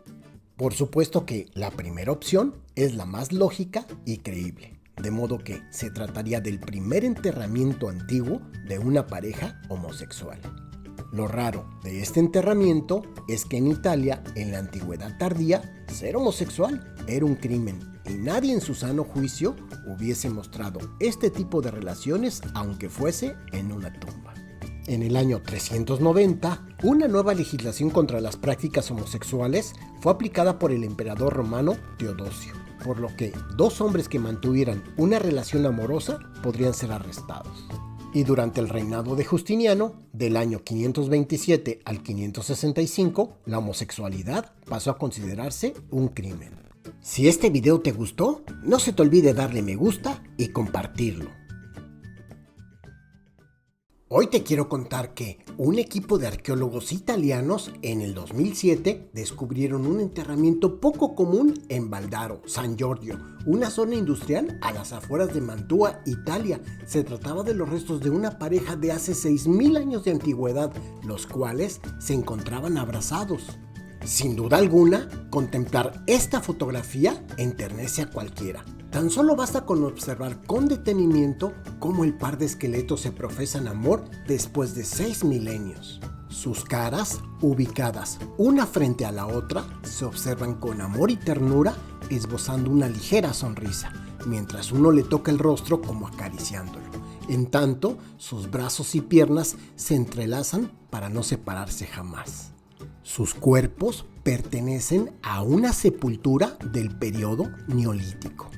Por supuesto que la primera opción es la más lógica y creíble, de modo que se trataría del primer enterramiento antiguo de una pareja homosexual. Lo raro de este enterramiento es que en Italia, en la antigüedad tardía, ser homosexual era un crimen y nadie en su sano juicio hubiese mostrado este tipo de relaciones aunque fuese en una tumba. En el año 390, una nueva legislación contra las prácticas homosexuales fue aplicada por el emperador romano Teodosio, por lo que dos hombres que mantuvieran una relación amorosa podrían ser arrestados. Y durante el reinado de Justiniano, del año 527 al 565, la homosexualidad pasó a considerarse un crimen. Si este video te gustó, no se te olvide darle me gusta y compartirlo. Hoy te quiero contar que un equipo de arqueólogos italianos en el 2007 descubrieron un enterramiento poco común en Valdaro, San Giorgio, una zona industrial a las afueras de Mantua, Italia. Se trataba de los restos de una pareja de hace 6.000 años de antigüedad, los cuales se encontraban abrazados. Sin duda alguna, contemplar esta fotografía enternece a cualquiera. Tan solo basta con observar con detenimiento cómo el par de esqueletos se profesan amor después de 6 milenios. Sus caras, ubicadas una frente a la otra, se observan con amor y ternura, esbozando una ligera sonrisa, mientras uno le toca el rostro como acariciándolo. En tanto, sus brazos y piernas se entrelazan para no separarse jamás. Sus cuerpos pertenecen a una sepultura del periodo neolítico.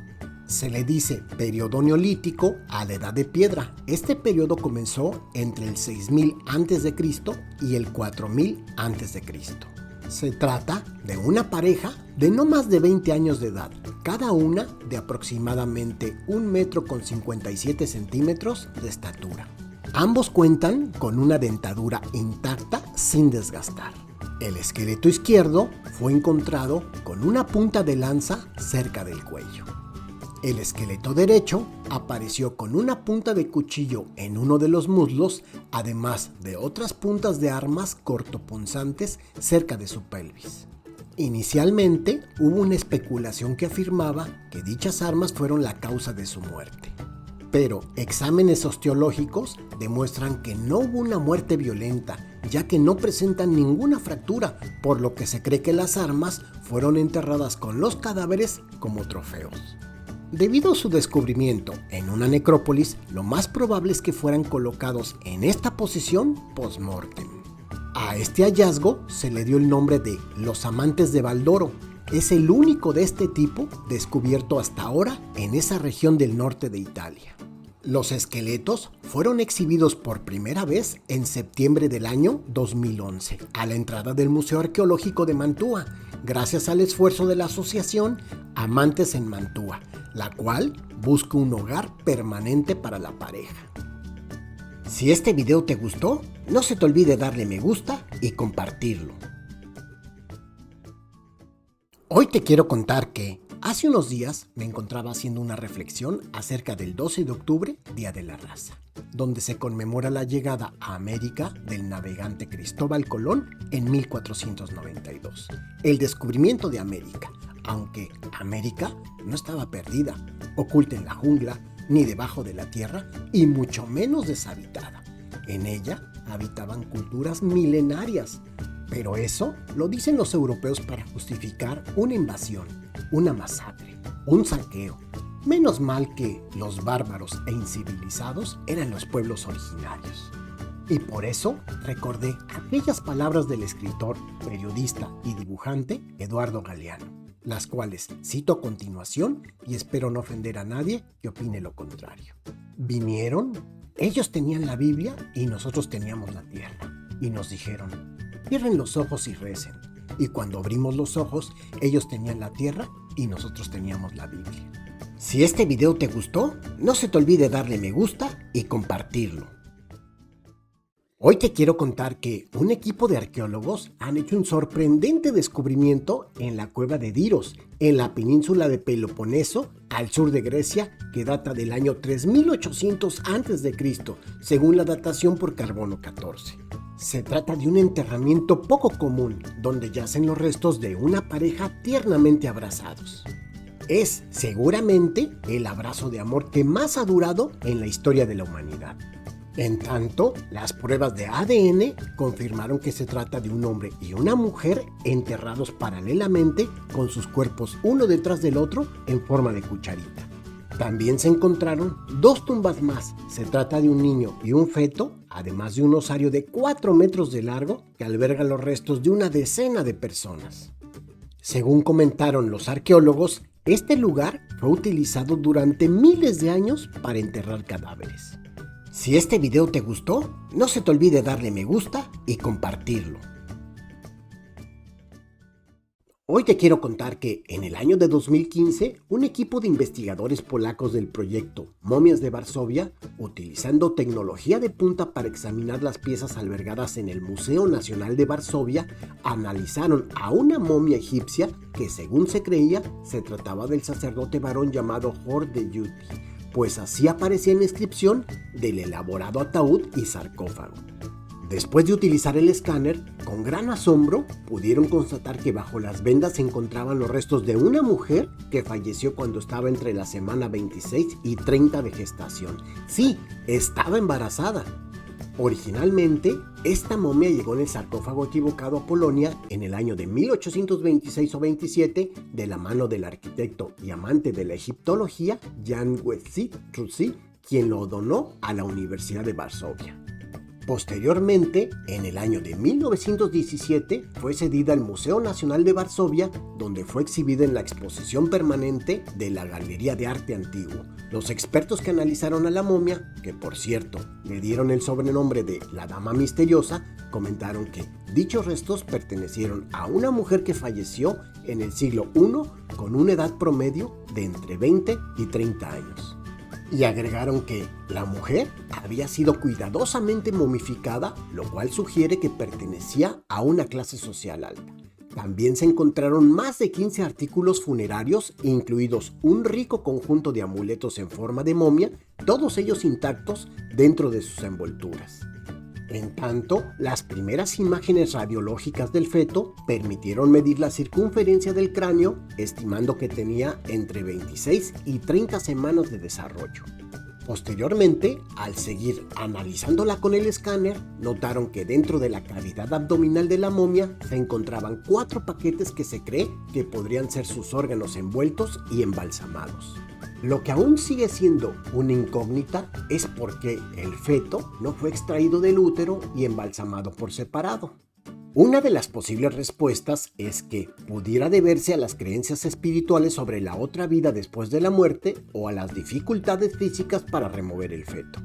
Se le dice periodo neolítico a la edad de piedra. Este periodo comenzó entre el 6000 a.C. y el 4000 a.C. Se trata de una pareja de no más de 20 años de edad, cada una de aproximadamente 1,57 m de estatura. Ambos cuentan con una dentadura intacta sin desgastar. El esqueleto izquierdo fue encontrado con una punta de lanza cerca del cuello. El esqueleto derecho apareció con una punta de cuchillo en uno de los muslos, además de otras puntas de armas cortopunzantes cerca de su pelvis. Inicialmente hubo una especulación que afirmaba que dichas armas fueron la causa de su muerte. Pero exámenes osteológicos demuestran que no hubo una muerte violenta, ya que no presentan ninguna fractura, por lo que se cree que las armas fueron enterradas con los cadáveres como trofeos. Debido a su descubrimiento en una necrópolis, lo más probable es que fueran colocados en esta posición post-mortem. A este hallazgo se le dio el nombre de los amantes de Valdoro. Es el único de este tipo descubierto hasta ahora en esa región del norte de Italia. Los esqueletos fueron exhibidos por primera vez en septiembre del año 2011 a la entrada del Museo Arqueológico de Mantua, gracias al esfuerzo de la asociación Amantes en Mantua, la cual busca un hogar permanente para la pareja. Si este video te gustó, no se te olvide darle me gusta y compartirlo. Hoy te quiero contar que hace unos días me encontraba haciendo una reflexión acerca del 12 de octubre, Día de la Raza, donde se conmemora la llegada a América del navegante Cristóbal Colón en 1492. El descubrimiento de América, aunque América no estaba perdida, oculta en la jungla, ni debajo de la tierra, y mucho menos deshabitada. En ella habitaban culturas milenarias. Pero eso lo dicen los europeos para justificar una invasión, una masacre, un saqueo. Menos mal que los bárbaros e incivilizados eran los pueblos originarios. Y por eso recordé aquellas palabras del escritor, periodista y dibujante Eduardo Galeano, las cuales cito a continuación y espero no ofender a nadie que opine lo contrario. Vinieron, ellos tenían la Biblia y nosotros teníamos la tierra, y nos dijeron: cierren los ojos y recen. Y cuando abrimos los ojos, ellos tenían la tierra y nosotros teníamos la Biblia. Si este video te gustó, no se te olvide darle me gusta y compartirlo. Hoy te quiero contar que un equipo de arqueólogos han hecho un sorprendente descubrimiento en la cueva de Diros, en la península de Peloponeso, al sur de Grecia, que data del año 3800 a.C., según la datación por carbono 14. Se trata de un enterramiento poco común, donde yacen los restos de una pareja tiernamente abrazados. Es seguramente el abrazo de amor que más ha durado en la historia de la humanidad. En tanto, las pruebas de ADN confirmaron que se trata de un hombre y una mujer enterrados paralelamente con sus cuerpos uno detrás del otro en forma de cucharita. También se encontraron 2 tumbas más. Se trata de un niño y un feto, además de un osario de 4 metros de largo que alberga los restos de una decena de personas. Según comentaron los arqueólogos, este lugar fue utilizado durante miles de años para enterrar cadáveres. Si este video te gustó, no se te olvide darle me gusta y compartirlo. Hoy te quiero contar que en el año de 2015, un equipo de investigadores polacos del proyecto Momias de Varsovia, utilizando tecnología de punta para examinar las piezas albergadas en el Museo Nacional de Varsovia, analizaron a una momia egipcia que, según se creía, se trataba del sacerdote varón llamado Hor de Yuti, pues así aparecía en la inscripción del elaborado ataúd y sarcófago. Después de utilizar el escáner, con gran asombro pudieron constatar que bajo las vendas se encontraban los restos de una mujer que falleció cuando estaba entre la semana 26 y 30 de gestación. Sí, estaba embarazada. Originalmente, esta momia llegó en el sarcófago equivocado a Polonia en el año de 1826 o 27 de la mano del arquitecto y amante de la egiptología Jan Łęcki, quien lo donó a la Universidad de Varsovia. Posteriormente, en el año de 1917, fue cedida al Museo Nacional de Varsovia, donde fue exhibida en la exposición permanente de la Galería de Arte Antiguo. Los expertos que analizaron a la momia, que por cierto le dieron el sobrenombre de la Dama Misteriosa, comentaron que dichos restos pertenecieron a una mujer que falleció en el siglo I con una edad promedio de entre 20 y 30 años. Y agregaron que la mujer había sido cuidadosamente momificada, lo cual sugiere que pertenecía a una clase social alta. También se encontraron más de 15 artículos funerarios, incluidos un rico conjunto de amuletos en forma de momia, todos ellos intactos dentro de sus envolturas. En tanto, las primeras imágenes radiológicas del feto permitieron medir la circunferencia del cráneo, estimando que tenía entre 26 y 30 semanas de desarrollo. Posteriormente, al seguir analizándola con el escáner, notaron que dentro de la cavidad abdominal de la momia se encontraban 4 paquetes que se cree que podrían ser sus órganos envueltos y embalsamados. Lo que aún sigue siendo una incógnita es por qué el feto no fue extraído del útero y embalsamado por separado. Una de las posibles respuestas es que pudiera deberse a las creencias espirituales sobre la otra vida después de la muerte o a las dificultades físicas para remover el feto.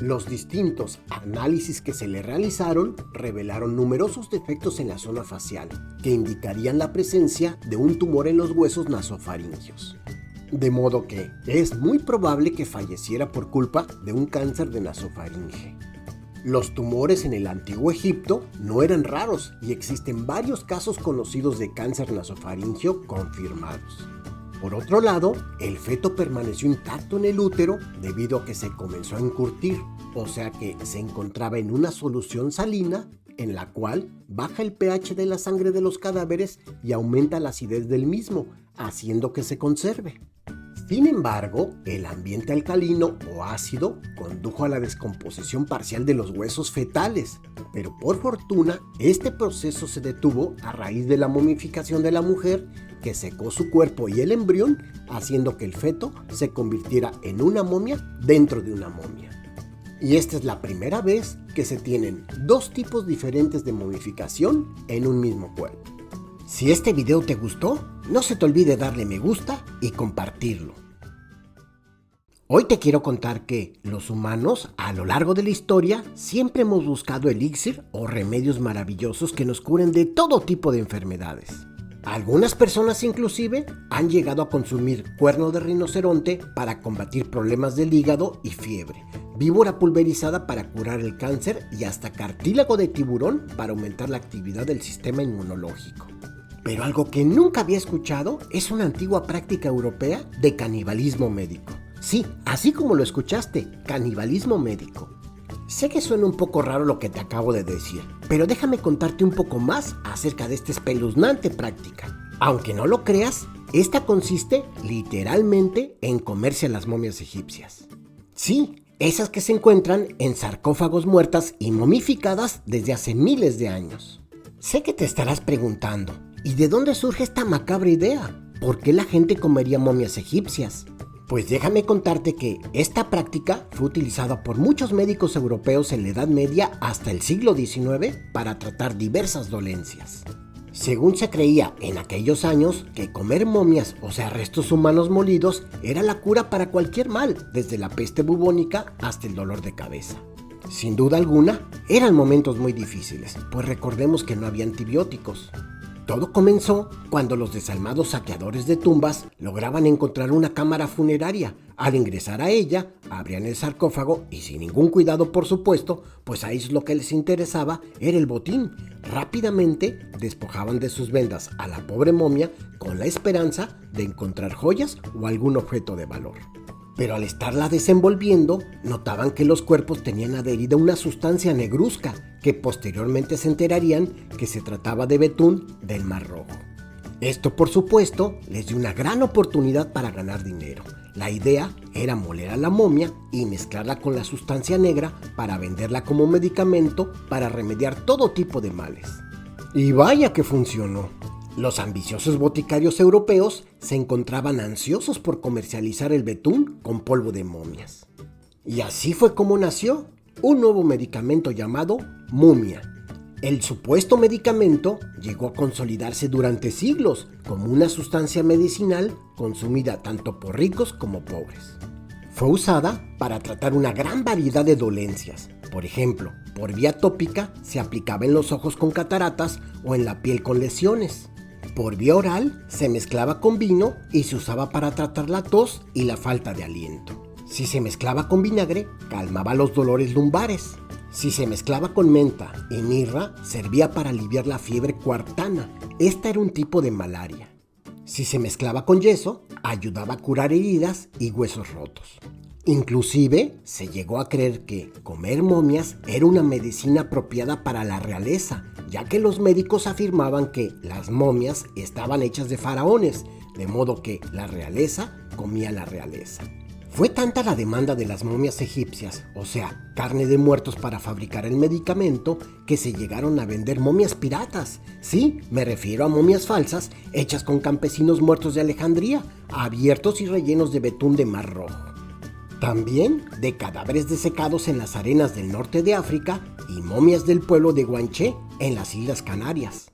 Los distintos análisis que se le realizaron revelaron numerosos defectos en la zona facial que indicarían la presencia de un tumor en los huesos nasofaringios. De modo que es muy probable que falleciera por culpa de un cáncer de nasofaringe. Los tumores en el antiguo Egipto no eran raros y existen varios casos conocidos de cáncer nasofaringeo confirmados. Por otro lado, el feto permaneció intacto en el útero debido a que se comenzó a encurtir, o sea que se encontraba en una solución salina en la cual baja el pH de la sangre de los cadáveres y aumenta la acidez del mismo, haciendo que se conserve. Sin embargo, el ambiente alcalino o ácido condujo a la descomposición parcial de los huesos fetales, pero por fortuna este proceso se detuvo a raíz de la momificación de la mujer, que secó su cuerpo y el embrión, haciendo que el feto se convirtiera en una momia dentro de una momia. Y esta es la primera vez que se tienen 2 tipos diferentes de momificación en un mismo cuerpo. Si este video te gustó, no se te olvide darle me gusta y compartirlo. Hoy te quiero contar que los humanos, a lo largo de la historia, siempre hemos buscado elixir o remedios maravillosos que nos curen de todo tipo de enfermedades. Algunas personas inclusive han llegado a consumir cuerno de rinoceronte para combatir problemas del hígado y fiebre, víbora pulverizada para curar el cáncer y hasta cartílago de tiburón para aumentar la actividad del sistema inmunológico. Pero algo que nunca había escuchado es una antigua práctica europea de canibalismo médico. Sí, así como lo escuchaste, canibalismo médico. Sé que suena un poco raro lo que te acabo de decir, pero déjame contarte un poco más acerca de esta espeluznante práctica. Aunque no lo creas, esta consiste literalmente en comerse a las momias egipcias. Sí, esas que se encuentran en sarcófagos muertas y momificadas desde hace miles de años. Sé que te estarás preguntando, ¿y de dónde surge esta macabra idea? ¿Por qué la gente comería momias egipcias? Pues déjame contarte que esta práctica fue utilizada por muchos médicos europeos en la Edad Media hasta el siglo XIX para tratar diversas dolencias. Según se creía en aquellos años que comer momias, o sea restos humanos molidos, era la cura para cualquier mal, desde la peste bubónica hasta el dolor de cabeza. Sin duda alguna, eran momentos muy difíciles, pues recordemos que no había antibióticos. Todo comenzó cuando los desalmados saqueadores de tumbas lograban encontrar una cámara funeraria. Al ingresar a ella, abrían el sarcófago y sin ningún cuidado, por supuesto, pues ahí lo que les interesaba era el botín. Rápidamente despojaban de sus vendas a la pobre momia con la esperanza de encontrar joyas o algún objeto de valor. Pero al estarla desenvolviendo, notaban que los cuerpos tenían adherida una sustancia negruzca, que posteriormente se enterarían que se trataba de betún del Mar Rojo. Esto, por supuesto, les dio una gran oportunidad para ganar dinero. La idea era moler a la momia y mezclarla con la sustancia negra para venderla como medicamento para remediar todo tipo de males. Y vaya que funcionó. Los ambiciosos boticarios europeos se encontraban ansiosos por comercializar el betún con polvo de momias. Y así fue como nació un nuevo medicamento llamado mumia. El supuesto medicamento llegó a consolidarse durante siglos como una sustancia medicinal consumida tanto por ricos como pobres. Fue usada para tratar una gran variedad de dolencias. Por ejemplo, por vía tópica se aplicaba en los ojos con cataratas o en la piel con lesiones. Por vía oral se mezclaba con vino y se usaba para tratar la tos y la falta de aliento. Si se mezclaba con vinagre, calmaba los dolores lumbares. Si se mezclaba con menta y mirra, servía para aliviar la fiebre cuartana. Esta era un tipo de malaria. Si se mezclaba con yeso, ayudaba a curar heridas y huesos rotos. Inclusive, se llegó a creer que comer momias era una medicina apropiada para la realeza, ya que los médicos afirmaban que las momias estaban hechas de faraones, de modo que la realeza comía la realeza. Fue tanta la demanda de las momias egipcias, o sea, carne de muertos para fabricar el medicamento, que se llegaron a vender momias piratas. Sí, me refiero a momias falsas, hechas con campesinos muertos de Alejandría, abiertos y rellenos de betún de Mar Rojo. También de cadáveres desecados en las arenas del norte de África y momias del pueblo de Guanché en las Islas Canarias.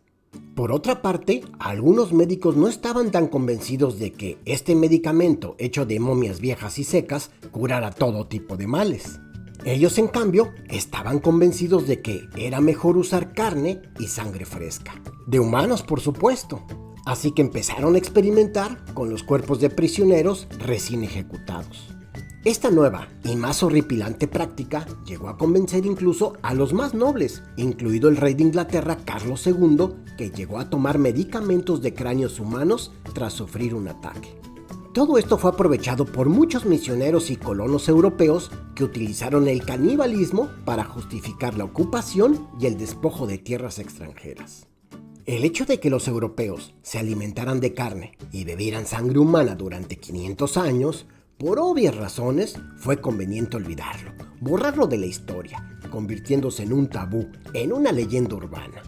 Por otra parte, algunos médicos no estaban tan convencidos de que este medicamento hecho de momias viejas y secas curara todo tipo de males. Ellos, en cambio, estaban convencidos de que era mejor usar carne y sangre fresca. De humanos, por supuesto. Así que empezaron a experimentar con los cuerpos de prisioneros recién ejecutados. Esta nueva y más horripilante práctica llegó a convencer incluso a los más nobles, incluido el rey de Inglaterra Carlos II, que llegó a tomar medicamentos de cráneos humanos tras sufrir un ataque. Todo esto fue aprovechado por muchos misioneros y colonos europeos que utilizaron el canibalismo para justificar la ocupación y el despojo de tierras extranjeras. El hecho de que los europeos se alimentaran de carne y bebieran sangre humana durante 500 años, por obvias razones, fue conveniente olvidarlo, borrarlo de la historia, convirtiéndose en un tabú, en una leyenda urbana.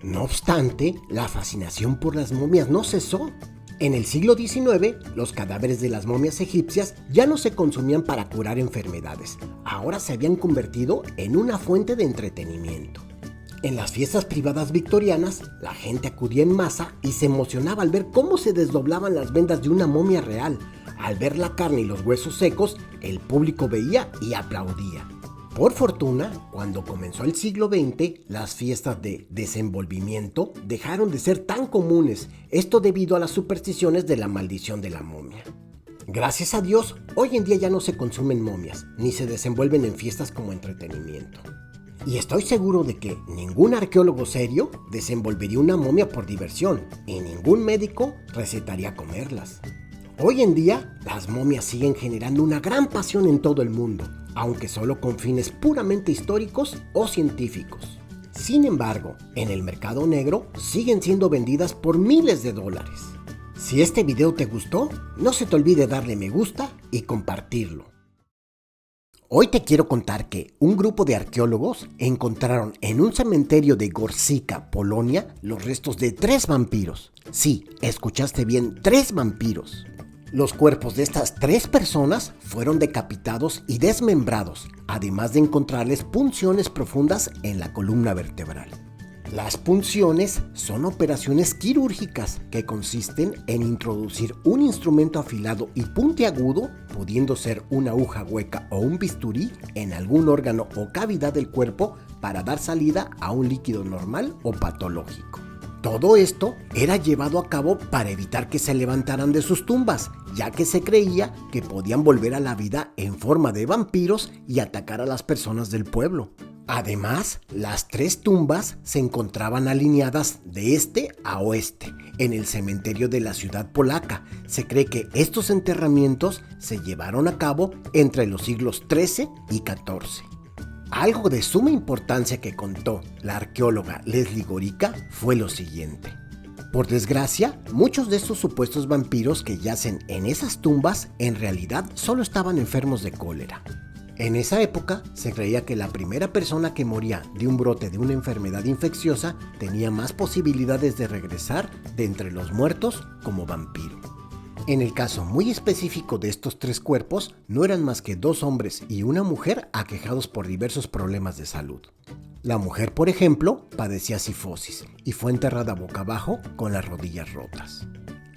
No obstante, la fascinación por las momias no cesó. En el siglo XIX, los cadáveres de las momias egipcias ya no se consumían para curar enfermedades, ahora se habían convertido en una fuente de entretenimiento. En las fiestas privadas victorianas, la gente acudía en masa y se emocionaba al ver cómo se desdoblaban las vendas de una momia real. Al ver la carne y los huesos secos, el público veía y aplaudía. Por fortuna, cuando comenzó el siglo XX, las fiestas de desenvolvimiento dejaron de ser tan comunes, esto debido a las supersticiones de la maldición de la momia. Gracias a Dios, hoy en día ya no se consumen momias, ni se desenvuelven en fiestas como entretenimiento. Y estoy seguro de que ningún arqueólogo serio desenvolvería una momia por diversión, y ningún médico recetaría comerlas. Hoy en día, las momias siguen generando una gran pasión en todo el mundo, aunque solo con fines puramente históricos o científicos. Sin embargo, en el mercado negro siguen siendo vendidas por miles de dólares. Si este video te gustó, no se te olvide darle me gusta y compartirlo. Hoy te quiero contar que un grupo de arqueólogos encontraron en un cementerio de Gorzyca, Polonia, los restos de 3 vampiros. Sí, escuchaste bien, 3 vampiros. Los cuerpos de estas 3 personas fueron decapitados y desmembrados, además de encontrarles punciones profundas en la columna vertebral. Las punciones son operaciones quirúrgicas que consisten en introducir un instrumento afilado y puntiagudo, pudiendo ser una aguja hueca o un bisturí, en algún órgano o cavidad del cuerpo para dar salida a un líquido normal o patológico. Todo esto era llevado a cabo para evitar que se levantaran de sus tumbas, ya que se creía que podían volver a la vida en forma de vampiros y atacar a las personas del pueblo. Además, las 3 tumbas se encontraban alineadas de este a oeste, en el cementerio de la ciudad polaca. Se cree que estos enterramientos se llevaron a cabo entre los siglos XIII y XIV. Algo de suma importancia que contó la arqueóloga Leslie Gorica fue lo siguiente. Por desgracia, muchos de estos supuestos vampiros que yacen en esas tumbas en realidad solo estaban enfermos de cólera. En esa época se creía que la primera persona que moría de un brote de una enfermedad infecciosa tenía más posibilidades de regresar de entre los muertos como vampiro. En el caso muy específico de estos 3 cuerpos, no eran más que 2 hombres y una mujer aquejados por diversos problemas de salud. La mujer, por ejemplo, padecía cifosis y fue enterrada boca abajo con las rodillas rotas.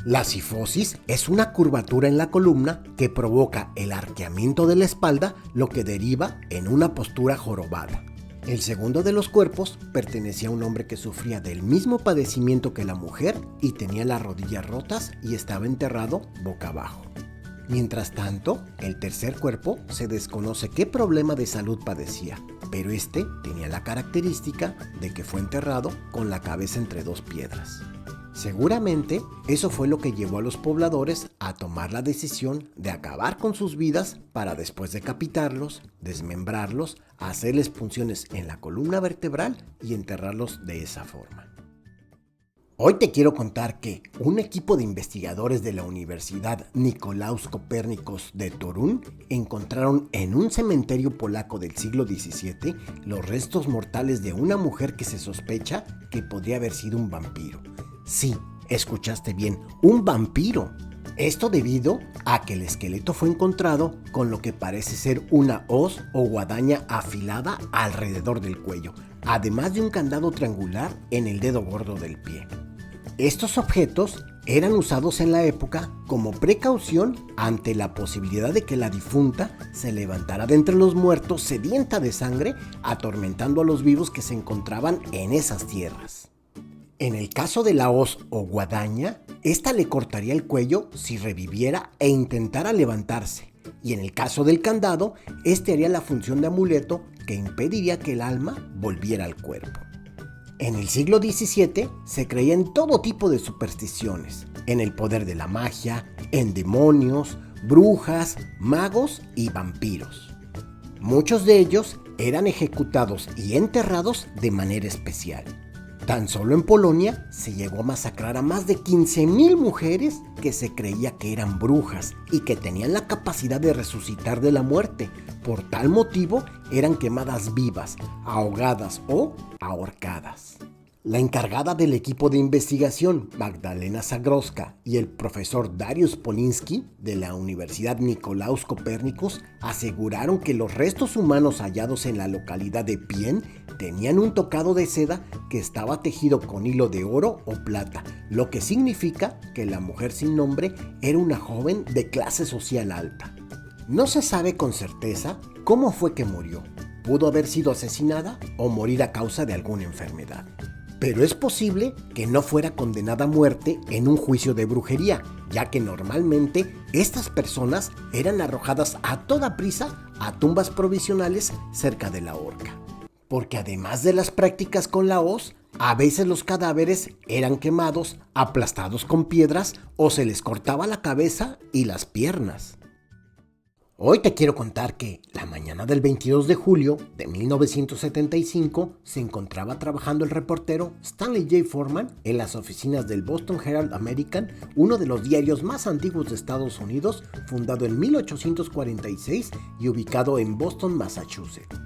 La cifosis es una curvatura en la columna que provoca el arqueamiento de la espalda, lo que deriva en una postura jorobada. El segundo de los cuerpos pertenecía a un hombre que sufría del mismo padecimiento que la mujer y tenía las rodillas rotas y estaba enterrado boca abajo. Mientras tanto, el tercer cuerpo se desconoce qué problema de salud padecía, pero este tenía la característica de que fue enterrado con la cabeza entre 2 piedras. Seguramente eso fue lo que llevó a los pobladores a tomar la decisión de acabar con sus vidas para después decapitarlos, desmembrarlos, hacerles punciones en la columna vertebral y enterrarlos de esa forma. Hoy te quiero contar que un equipo de investigadores de la Universidad Nicolaus Copérnicos de Torún encontraron en un cementerio polaco del siglo XVII los restos mortales de una mujer que se sospecha que podría haber sido un vampiro. Sí, escuchaste bien, un vampiro. Esto debido a que el esqueleto fue encontrado con lo que parece ser una hoz o guadaña afilada alrededor del cuello, además de un candado triangular en el dedo gordo del pie. Estos objetos eran usados en la época como precaución ante la posibilidad de que la difunta se levantara de entre los muertos sedienta de sangre, atormentando a los vivos que se encontraban en esas tierras. En el caso de la hoz o guadaña, esta le cortaría el cuello si reviviera e intentara levantarse, y en el caso del candado, este haría la función de amuleto que impediría que el alma volviera al cuerpo. En el siglo XVII se creía en todo tipo de supersticiones, en el poder de la magia, en demonios, brujas, magos y vampiros. Muchos de ellos eran ejecutados y enterrados de manera especial. Tan solo en Polonia se llegó a masacrar a más de 15,000 mujeres que se creía que eran brujas y que tenían la capacidad de resucitar de la muerte. Por tal motivo eran quemadas vivas, ahogadas o ahorcadas. La encargada del equipo de investigación, Magdalena Zagrodzka, y el profesor Dariusz Poliński de la Universidad Nicolaus Copérnicos aseguraron que los restos humanos hallados en la localidad de Pień tenían un tocado de seda que estaba tejido con hilo de oro o plata, lo que significa que la mujer sin nombre era una joven de clase social alta. No se sabe con certeza cómo fue que murió. Pudo haber sido asesinada o morir a causa de alguna enfermedad. Pero es posible que no fuera condenada a muerte en un juicio de brujería, ya que normalmente estas personas eran arrojadas a toda prisa a tumbas provisionales cerca de la horca. Porque además de las prácticas con la hoz, a veces los cadáveres eran quemados, aplastados con piedras o se les cortaba la cabeza y las piernas. Hoy te quiero contar que la mañana del 22 de julio de 1975 se encontraba trabajando el reportero Stanley J. Forman en las oficinas del Boston Herald American, uno de los diarios más antiguos de Estados Unidos, fundado en 1846 y ubicado en Boston, Massachusetts.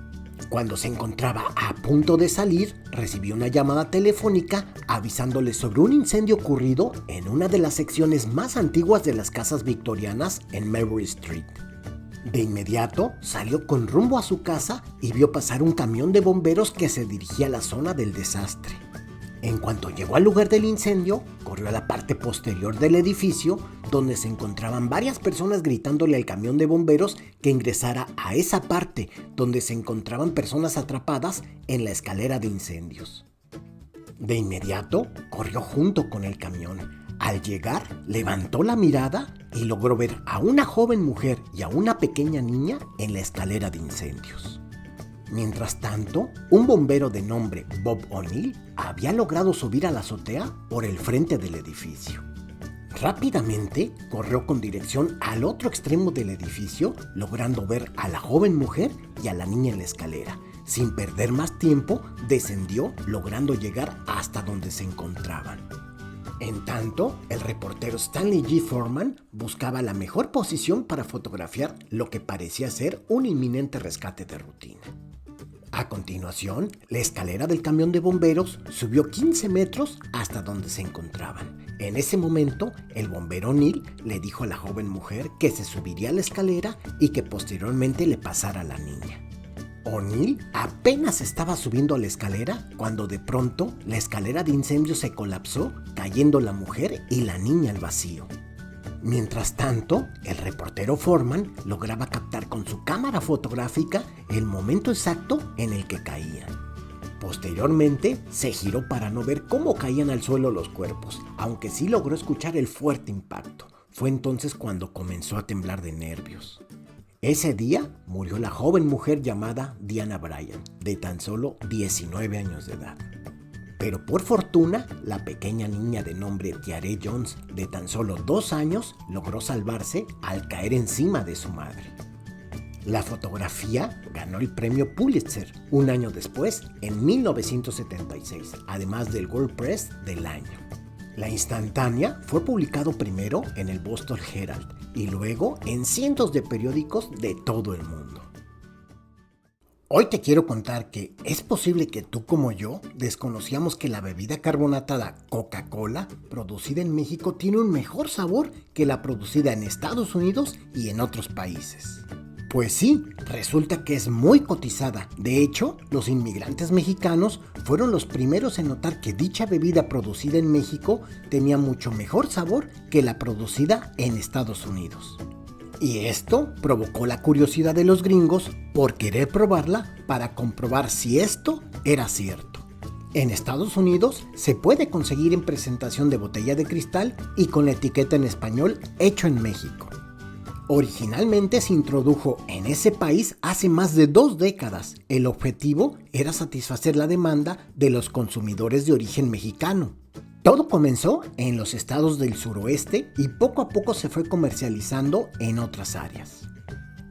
Cuando se encontraba a punto de salir, recibió una llamada telefónica avisándole sobre un incendio ocurrido en una de las secciones más antiguas de las casas victorianas en Mary Street. De inmediato salió con rumbo a su casa y vio pasar un camión de bomberos que se dirigía a la zona del desastre. En cuanto llegó al lugar del incendio, corrió a la parte posterior del edificio, donde se encontraban varias personas gritándole al camión de bomberos que ingresara a esa parte donde se encontraban personas atrapadas en la escalera de incendios. De inmediato corrió junto con el camión. Al llegar, levantó la mirada y logró ver a una joven mujer y a una pequeña niña en la escalera de incendios. Mientras tanto, un bombero de nombre Bob O'Neill había logrado subir a la azotea por el frente del edificio. Rápidamente corrió con dirección al otro extremo del edificio, logrando ver a la joven mujer y a la niña en la escalera. Sin perder más tiempo, descendió, logrando llegar hasta donde se encontraban. En tanto, el reportero Stanley J. Forman buscaba la mejor posición para fotografiar lo que parecía ser un inminente rescate de rutina. A continuación, la escalera del camión de bomberos subió 15 metros hasta donde se encontraban. En ese momento, el bombero O'Neill le dijo a la joven mujer que se subiría a la escalera y que posteriormente le pasara a la niña. O'Neill apenas estaba subiendo a la escalera cuando de pronto la escalera de incendio se colapsó, cayendo la mujer y la niña al vacío. Mientras tanto, el reportero Forman lograba captar con su cámara fotográfica el momento exacto en el que caían. Posteriormente, se giró para no ver cómo caían al suelo los cuerpos, aunque sí logró escuchar el fuerte impacto. Fue entonces cuando comenzó a temblar de nervios. Ese día murió la joven mujer llamada Diana Bryant, de tan solo 19 años de edad. Pero por fortuna, la pequeña niña de nombre Tiare Jones, de tan solo 2 años, logró salvarse al caer encima de su madre. La fotografía ganó el premio Pulitzer un año después, en 1976, además del World Press del año. La instantánea fue publicado primero en el Boston Herald y luego en cientos de periódicos de todo el mundo. Hoy te quiero contar que es posible que tú como yo desconocíamos que la bebida carbonatada Coca-Cola producida en México tiene un mejor sabor que la producida en Estados Unidos y en otros países. Pues sí, resulta que es muy cotizada. De hecho, los inmigrantes mexicanos fueron los primeros en notar que dicha bebida producida en México tenía mucho mejor sabor que la producida en Estados Unidos. Y esto provocó la curiosidad de los gringos por querer probarla para comprobar si esto era cierto. En Estados Unidos se puede conseguir en presentación de botella de cristal y con la etiqueta en español hecho en México. Originalmente se introdujo en ese país hace más de 2 décadas. El objetivo era satisfacer la demanda de los consumidores de origen mexicano. Todo comenzó en los estados del suroeste y poco a poco se fue comercializando en otras áreas.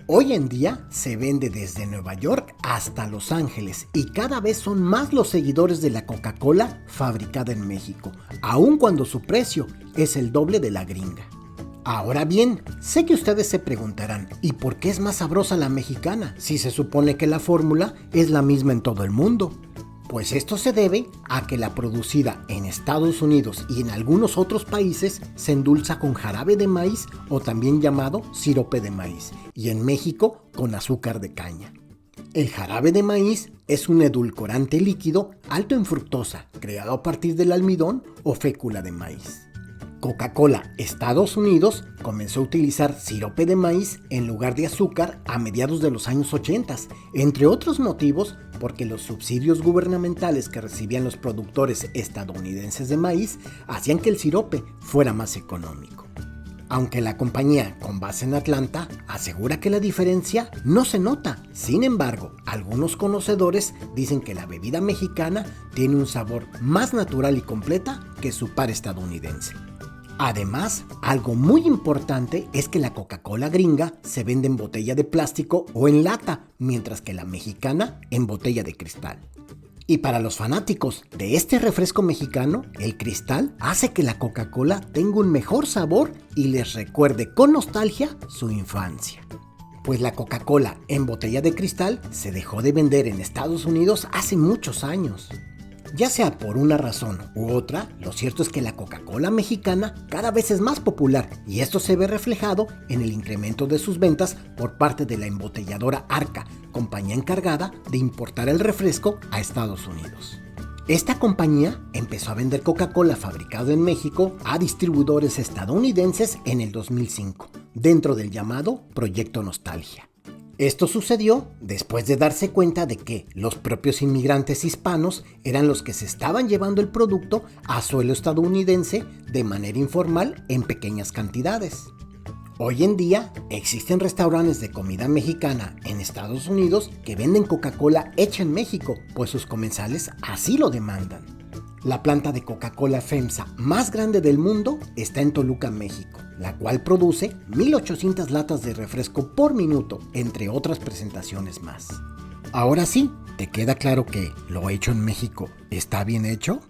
Hoy en día se vende desde Nueva York hasta Los Ángeles y cada vez son más los seguidores de la Coca-Cola fabricada en México, aun cuando su precio es el doble de la gringa. Ahora bien, sé que ustedes se preguntarán, ¿y por qué es más sabrosa la mexicana si se supone que la fórmula es la misma en todo el mundo? Pues esto se debe a que la producida en Estados Unidos y en algunos otros países se endulza con jarabe de maíz o también llamado sirope de maíz, y en México con azúcar de caña. El jarabe de maíz es un edulcorante líquido alto en fructosa, creado a partir del almidón o fécula de maíz. Coca-Cola Estados Unidos comenzó a utilizar sirope de maíz en lugar de azúcar a mediados de los años 80, entre otros motivos porque los subsidios gubernamentales que recibían los productores estadounidenses de maíz hacían que el sirope fuera más económico. Aunque la compañía, con base en Atlanta, asegura que la diferencia no se nota, sin embargo, algunos conocedores dicen que la bebida mexicana tiene un sabor más natural y completa que su par estadounidense. Además, algo muy importante es que la Coca-Cola gringa se vende en botella de plástico o en lata, mientras que la mexicana en botella de cristal. Y para los fanáticos de este refresco mexicano, el cristal hace que la Coca-Cola tenga un mejor sabor y les recuerde con nostalgia su infancia. Pues la Coca-Cola en botella de cristal se dejó de vender en Estados Unidos hace muchos años. Ya sea por una razón u otra, lo cierto es que la Coca-Cola mexicana cada vez es más popular y esto se ve reflejado en el incremento de sus ventas por parte de la embotelladora Arca, compañía encargada de importar el refresco a Estados Unidos. Esta compañía empezó a vender Coca-Cola fabricado en México a distribuidores estadounidenses en el 2005, dentro del llamado Proyecto Nostalgia. Esto sucedió después de darse cuenta de que los propios inmigrantes hispanos eran los que se estaban llevando el producto a suelo estadounidense de manera informal en pequeñas cantidades. Hoy en día existen restaurantes de comida mexicana en Estados Unidos que venden Coca-Cola hecha en México, pues sus comensales así lo demandan. La planta de Coca-Cola FEMSA más grande del mundo está en Toluca, México, la cual produce 1,800 latas de refresco por minuto, entre otras presentaciones más. Ahora sí, ¿te queda claro que lo hecho en México está bien hecho?